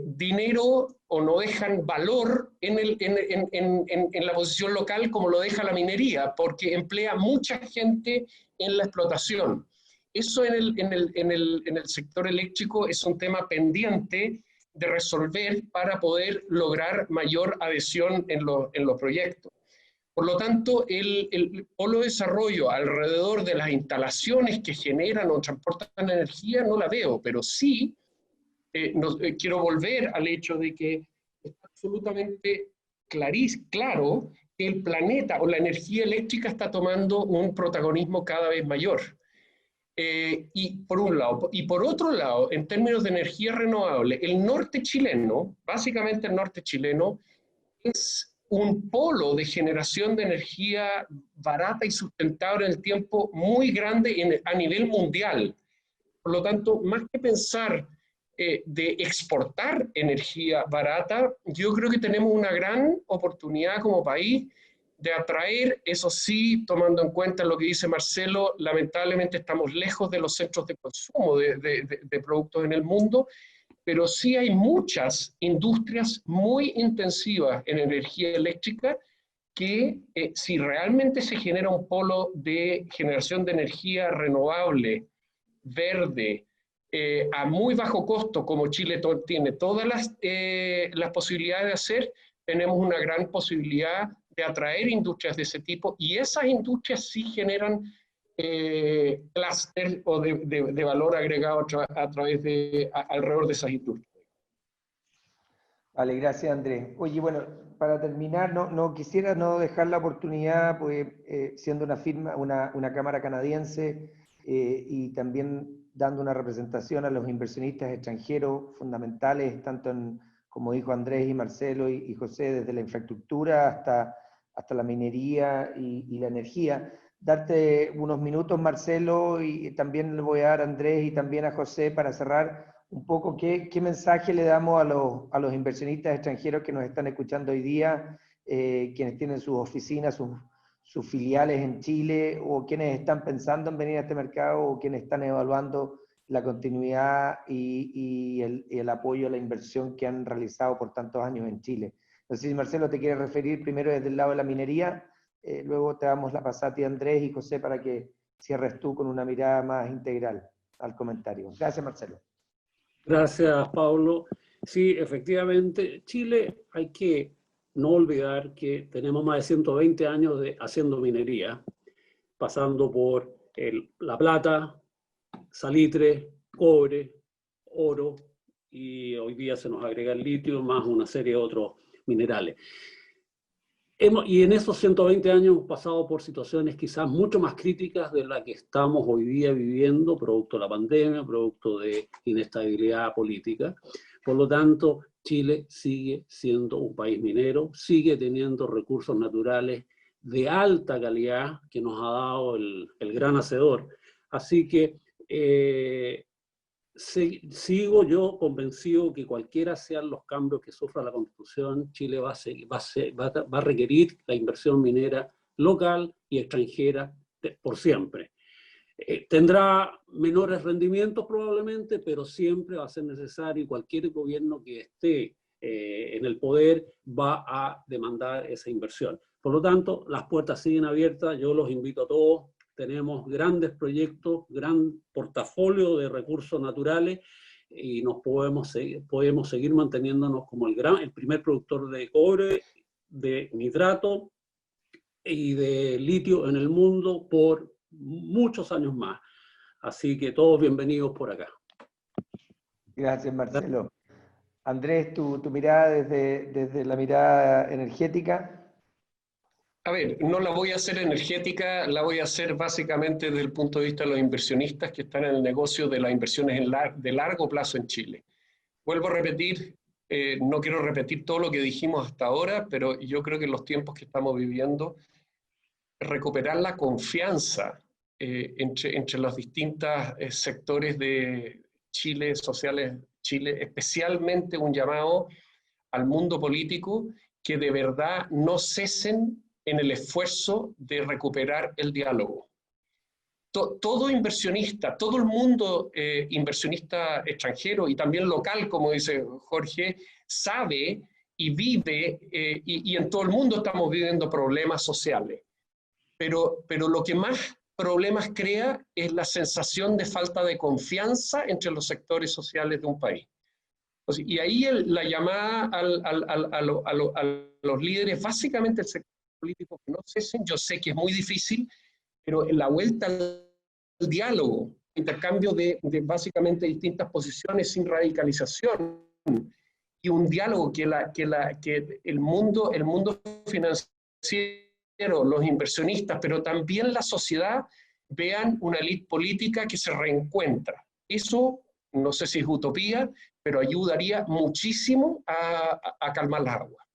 dinero o no dejan valor en la posición local como lo deja la minería, porque emplea mucha gente en la explotación. Eso en el sector eléctrico es un tema pendiente de resolver para poder lograr mayor adhesión en los proyectos. Por lo tanto, el polo de desarrollo alrededor de las instalaciones que generan o transportan energía no la veo, pero sí quiero volver al hecho de que está absolutamente claro que el planeta o la energía eléctrica está tomando un protagonismo cada vez mayor. Y por un lado. Y por otro lado, en términos de energía renovable, el norte chileno, básicamente el norte chileno, es un polo de generación de energía barata y sustentable en el tiempo muy grande a nivel mundial. Por lo tanto, más que pensar de exportar energía barata, yo creo que tenemos una gran oportunidad como país de atraer, eso sí, tomando en cuenta lo que dice Marcelo, lamentablemente estamos lejos de los centros de consumo de productos en el mundo, pero sí hay muchas industrias muy intensivas en energía eléctrica que si realmente se genera un polo de generación de energía renovable, verde, a muy bajo costo, como Chile tiene todas las posibilidades de hacer, tenemos una gran posibilidad de atraer industrias de ese tipo, y esas industrias sí generan clúster o de valor agregado a través alrededor de esas industrias. Vale, gracias Andrés. Oye, bueno, para terminar, no quisiera no dejar la oportunidad, pues siendo una cámara canadiense y también dando una representación a los inversionistas extranjeros fundamentales, tanto como dijo Andrés y Marcelo y José, desde la infraestructura hasta la minería y la energía. Darte unos minutos, Marcelo, y también le voy a dar a Andrés y también a José para cerrar un poco qué mensaje le damos a los inversionistas extranjeros que nos están escuchando hoy día, quienes tienen sus oficinas, sus filiales en Chile, o quienes están pensando en venir a este mercado, o quienes están evaluando la continuidad y el apoyo a la inversión que han realizado por tantos años en Chile. No sé si Marcelo te quiere referir primero desde el lado de la minería, luego te damos la pasada a ti, Andrés y José, para que cierres tú con una mirada más integral al comentario. Gracias, Marcelo. Gracias, Pablo. Sí, efectivamente, Chile hay que no olvidar que tenemos más de 120 años haciendo minería, pasando por la plata, salitre, cobre, oro, y hoy día se nos agrega el litio, más una serie de otros minerales. Y en esos 120 años hemos pasado por situaciones quizás mucho más críticas de las que estamos hoy día viviendo, producto de la pandemia, producto de inestabilidad política. Por lo tanto, Chile sigue siendo un país minero, sigue teniendo recursos naturales de alta calidad que nos ha dado el gran hacedor. Así que sigo yo convencido que cualquiera sean los cambios que sufra la Constitución, Chile va a requerir la inversión minera local y extranjera por siempre. Tendrá menores rendimientos probablemente, pero siempre va a ser necesario, y cualquier gobierno que esté en el poder va a demandar esa inversión. Por lo tanto, las puertas siguen abiertas, yo los invito a todos. Tenemos grandes proyectos, gran portafolio de recursos naturales y podemos seguir manteniéndonos como el primer productor de cobre, de nitrato y de litio en el mundo por muchos años más. Así que todos bienvenidos por acá. Gracias, Marcelo. Andrés, tu mirada desde la mirada energética. A ver, no la voy a hacer energética, la voy a hacer básicamente desde el punto de vista de los inversionistas que están en el negocio de las inversiones de largo plazo en Chile. Vuelvo a repetir, no quiero repetir todo lo que dijimos hasta ahora, pero yo creo que en los tiempos que estamos viviendo, recuperar la confianza entre los distintos sectores de Chile, sociales Chile, especialmente un llamado al mundo político que de verdad no cesen en el esfuerzo de recuperar el diálogo. Todo inversionista, todo el mundo inversionista extranjero y también local, como dice Jorge, sabe y vive, y en todo el mundo estamos viviendo problemas sociales. Pero lo que más problemas crea es la sensación de falta de confianza entre los sectores sociales de un país. Y ahí la llamada a los líderes, básicamente el sector político, que no cesen. Yo sé que es muy difícil, pero en la vuelta al diálogo, intercambio de básicamente distintas posiciones sin radicalización, y un diálogo que el mundo financiero, los inversionistas, pero también la sociedad, vean una élite política que se reencuentra. Eso, no sé si es utopía, pero ayudaría muchísimo a calmar las aguas.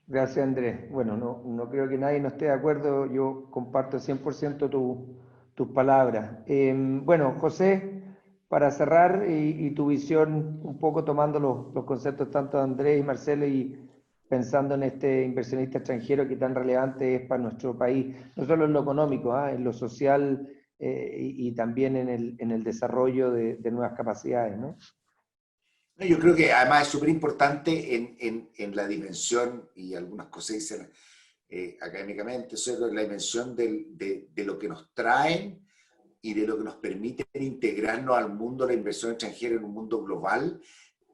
Gracias, Andrés. Bueno, no creo que nadie no esté de acuerdo, yo comparto 100% tus palabras. Bueno, José, para cerrar y tu visión, un poco tomando los conceptos tanto de Andrés y Marcelo y pensando en este inversionista extranjero que tan relevante es para nuestro país, no solo en lo económico, en lo social y también en el desarrollo de nuevas capacidades, ¿no? Yo creo que además es súper importante en la dimensión, y algunas cosas dicen académicamente, la dimensión de lo que nos traen y de lo que nos permite integrarnos al mundo de la inversión extranjera en un mundo global,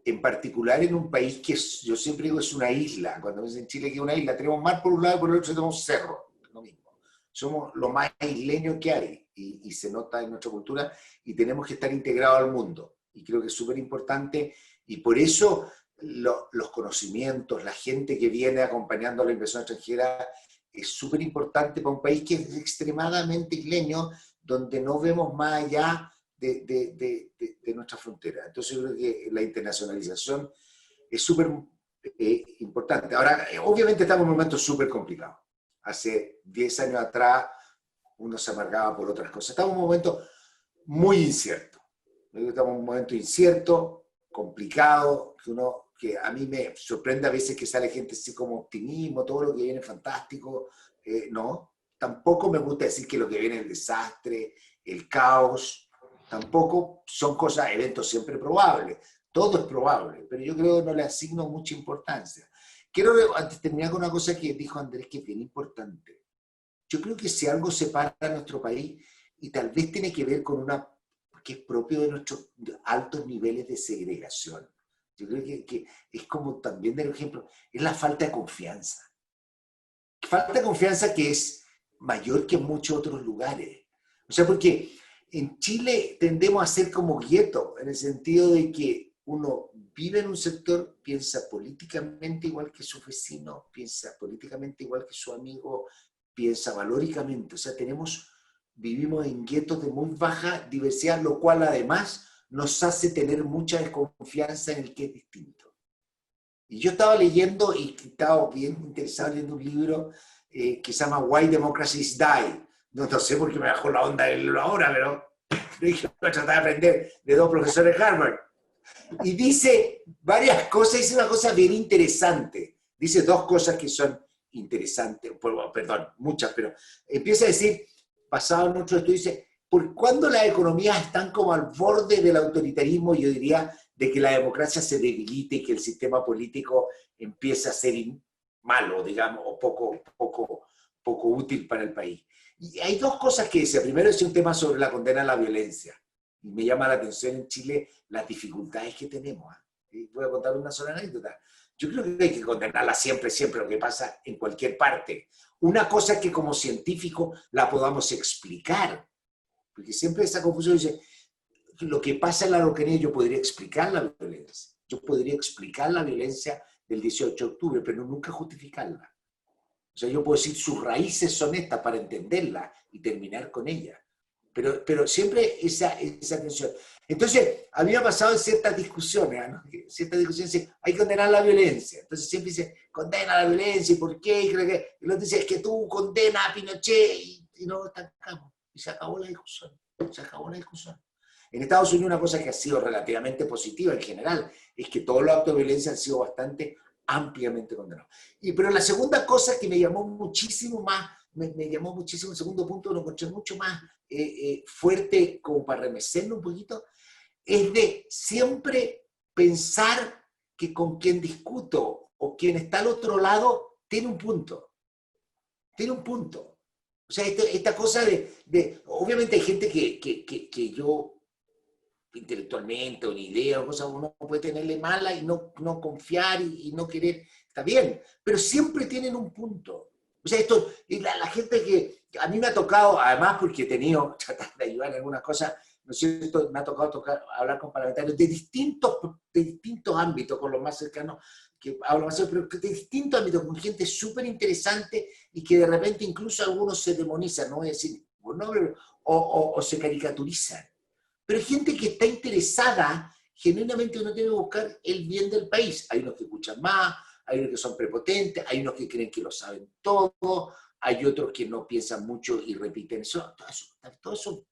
en particular en un país que yo siempre digo es una isla. Cuando me dicen en Chile que es una isla, tenemos mar por un lado y por el otro tenemos cerro, lo mismo. Somos lo más isleño que hay y se nota en nuestra cultura y tenemos que estar integrados al mundo. Y creo que es súper importante y por eso los conocimientos, la gente que viene acompañando a la inversión extranjera es súper importante para un país que es extremadamente isleño, donde no vemos más allá de nuestra frontera. Entonces yo creo que la internacionalización es súper importante. Ahora, obviamente estamos en un momento súper complicado. Hace 10 años atrás uno se amargaba por otras cosas. Estamos en un momento muy incierto. Estamos en un momento incierto, complicado, que a mí me sorprende a veces que sale gente así como optimismo, todo lo que viene es fantástico. No, tampoco me gusta decir que lo que viene es el desastre, el caos. Tampoco son cosas, eventos siempre probables. Todo es probable, pero yo creo que no le asigno mucha importancia. Quiero, antes de terminar, con una cosa que dijo Andrés, que es bien importante. Yo creo que si algo separa a nuestro país, y tal vez tiene que ver con una, que es propio de nuestros altos niveles de segregación. Yo creo que es como también del ejemplo, es la falta de confianza. Falta de confianza que es mayor que en muchos otros lugares. O sea, porque en Chile tendemos a ser como guetos, en el sentido de que uno vive en un sector, piensa políticamente igual que su vecino, piensa políticamente igual que su amigo, piensa valóricamente. O sea, vivimos en guetos de muy baja diversidad, lo cual además nos hace tener mucha desconfianza en el que es distinto. Y yo estaba leyendo, y estaba bien interesado leyendo un libro que se llama Why Democracies Die. No sé por qué me bajó la onda de leerlo ahora, pero lo dije, voy a tratar de aprender de 2 profesores de Harvard. Y dice varias cosas, dice una cosa bien interesante. Dice 2 cosas que son interesantes, perdón, muchas, pero empieza a decir, basado en otro estudio, dice, ¿por cuándo las economías están como al borde del autoritarismo? Yo diría de que la democracia se debilite y que el sistema político empiece a ser malo, digamos, o poco útil para el país. Y hay 2 cosas que dice. Primero es un tema sobre la condena a la violencia. Y me llama la atención en Chile las dificultades que tenemos. Voy a contar una sola anécdota. Yo creo que hay que condenarla siempre, lo que pasa en cualquier parte. Una cosa es que como científico la podamos explicar. Porque siempre esa confusión dice, lo que pasa en la Araucanía, yo podría explicar la violencia. Yo podría explicar la violencia del 18 de octubre, pero nunca justificarla. O sea, yo puedo decir, sus raíces son estas para entenderla y terminar con ella. Pero siempre esa tensión. Entonces, a mí me ha pasado en ciertas discusiones, ¿no? Ciertas discusiones dicen, hay que condenar la violencia. Entonces siempre dice, condena la violencia, ¿y por qué? Y el otro dice, es que tú condenas a Pinochet y no estancamos. Y se acabó la discusión. Se acabó la discusión. En Estados Unidos una cosa que ha sido relativamente positiva en general es que todos los actos de violencia han sido bastante ampliamente condenados. Pero la segunda cosa que me llamó muchísimo más, me llamó muchísimo, el segundo punto lo encontré mucho más fuerte como para remecerlo un poquito, es de siempre pensar que con quien discuto o quien está al otro lado tiene un punto. Tiene un punto. O sea, esta cosa obviamente hay gente que yo intelectualmente o en idea o cosas uno puede tenerle mala y no confiar y no querer, está bien, pero siempre tienen un punto. O sea, la gente que a mí me ha tocado, además porque he tenido, tratar de ayudar en algunas cosas, ¿no es cierto? Me ha tocado hablar con parlamentarios de distintos ámbitos, con los más cercanos, que hablo más, pero de distintos ámbitos, con gente súper interesante y que de repente incluso algunos se demonizan, no voy a decir, o se caricaturizan. Pero hay gente que está interesada, genuinamente uno tiene que buscar el bien del país. Hay unos que escuchan más, hay unos que son prepotentes, hay unos que creen que lo saben todo, hay otros que no piensan mucho y repiten eso, todo eso.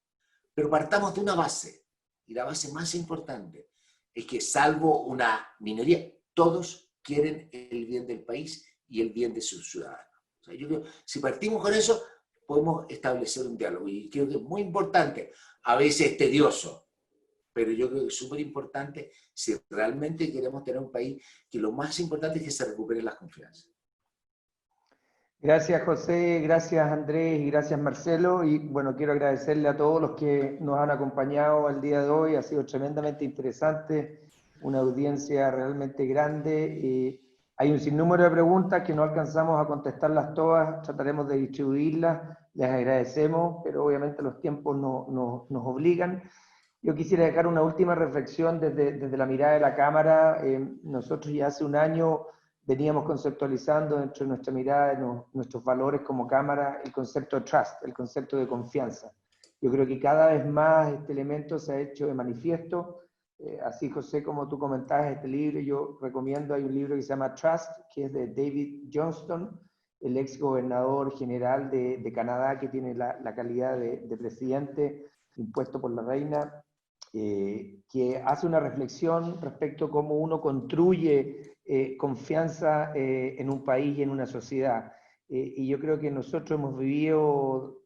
Pero partamos de una base, y la base más importante es que salvo una minoría, todos quieren el bien del país y el bien de sus ciudadanos. O sea, yo creo, si partimos con eso, podemos establecer un diálogo, y creo que es muy importante. A veces es tedioso, pero yo creo que es súper importante si realmente queremos tener un país que lo más importante es que se recuperen las confianzas. Gracias José, gracias Andrés y gracias Marcelo. Y bueno, quiero agradecerle a todos los que nos han acompañado el día de hoy. Ha sido tremendamente interesante, una audiencia realmente grande. Hay un sinnúmero de preguntas que no alcanzamos a contestarlas todas, trataremos de distribuirlas. Les agradecemos, pero obviamente los tiempos nos obligan. Yo quisiera dejar una última reflexión desde la mirada de la Cámara. Nosotros ya hace un año veníamos conceptualizando dentro de nuestra mirada, de nuestros valores como Cámara, el concepto de trust, el concepto de confianza. Yo creo que cada vez más este elemento se ha hecho de manifiesto. Así, José, como tú comentabas, este libro, yo recomiendo, hay un libro que se llama Trust, que es de David Johnston, el ex gobernador general de Canadá, que tiene la calidad de presidente impuesto por la reina, que hace una reflexión respecto a cómo uno construye confianza en un país y en una sociedad. Y yo creo que nosotros hemos vivido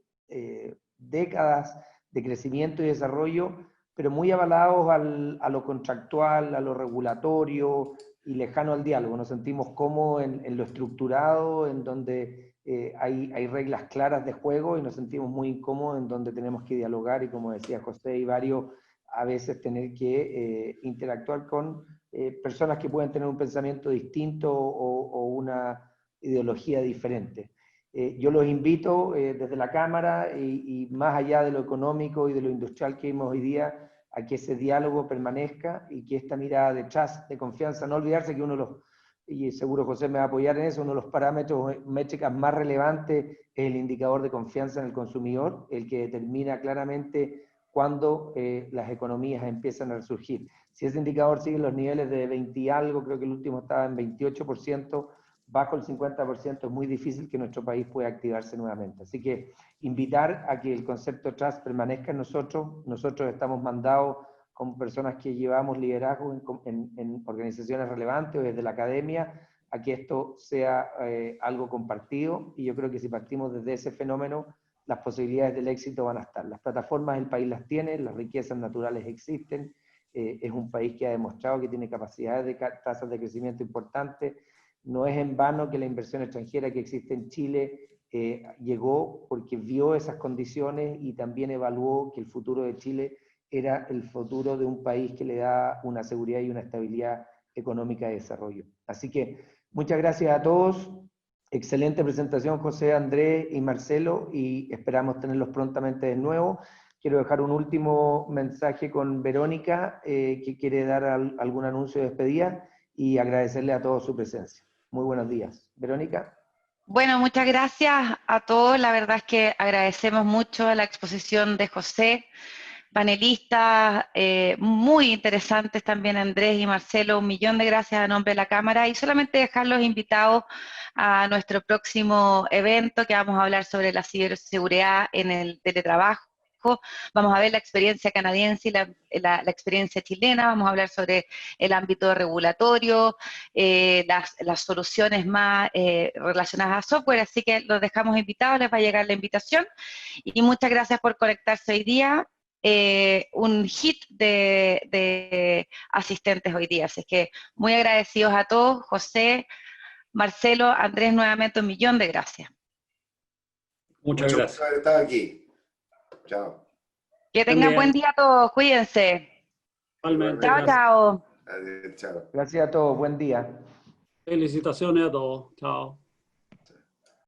décadas de crecimiento y desarrollo, pero muy avalados a lo contractual, a lo regulatorio y lejano al diálogo. Nos sentimos cómodos en lo estructurado, en donde hay reglas claras de juego, y nos sentimos muy incómodos en donde tenemos que dialogar y, como decía José y varios, a veces tener que interactuar con personas que pueden tener un pensamiento distinto o una ideología diferente. Yo los invito desde la Cámara y más allá de lo económico y de lo industrial que vimos hoy día, a que ese diálogo permanezca y que esta mirada de trust, de confianza, no olvidarse que uno de los, y seguro José me va a apoyar en eso, uno de los parámetros, métricas más relevantes es el indicador de confianza en el consumidor, el que determina claramente cuando las economías empiezan a resurgir. Si ese indicador sigue en los niveles de 20 y algo, creo que el último estaba en 28%, bajo el 50% es muy difícil que nuestro país pueda activarse nuevamente. Así que invitar a que el concepto Trust permanezca en nosotros. Nosotros estamos mandados como personas que llevamos liderazgo en organizaciones relevantes o desde la academia, a que esto sea algo compartido, y yo creo que si partimos desde ese fenómeno, las posibilidades del éxito van a estar. Las plataformas el país las tiene, las riquezas naturales existen, es un país que ha demostrado que tiene capacidades de tasas de crecimiento importantes. No es en vano que la inversión extranjera que existe en Chile llegó porque vio esas condiciones y también evaluó que el futuro de Chile era el futuro de un país que le da una seguridad y una estabilidad económica de desarrollo. Así que muchas gracias a todos. Excelente presentación, José, Andrés y Marcelo, y esperamos tenerlos prontamente de nuevo. Quiero dejar un último mensaje con Verónica, que quiere dar algún anuncio de despedida, y agradecerle a todos su presencia. Muy buenos días. Verónica. Bueno, muchas gracias a todos. La verdad es que agradecemos mucho la exposición de José, panelistas muy interesantes también, Andrés y Marcelo. Un millón de gracias a nombre de la Cámara, y solamente dejarlos invitados a nuestro próximo evento, que vamos a hablar sobre la ciberseguridad en el teletrabajo. Vamos a ver la experiencia canadiense y la experiencia chilena, vamos a hablar sobre el ámbito regulatorio, las soluciones más relacionadas a software, así que los dejamos invitados, les va a llegar la invitación, y muchas gracias por conectarse hoy día. Un hit de asistentes hoy día, así que muy agradecidos a todos. José, Marcelo, Andrés, nuevamente un millón de gracias. Muchas gracias. Mucho haber estado aquí. Chao. Que tengan buen día a todos, cuídense. Igualmente, Chao, gracias. chao. Adiós, chao. Gracias a todos. Buen día. Felicitaciones a todos. Chao.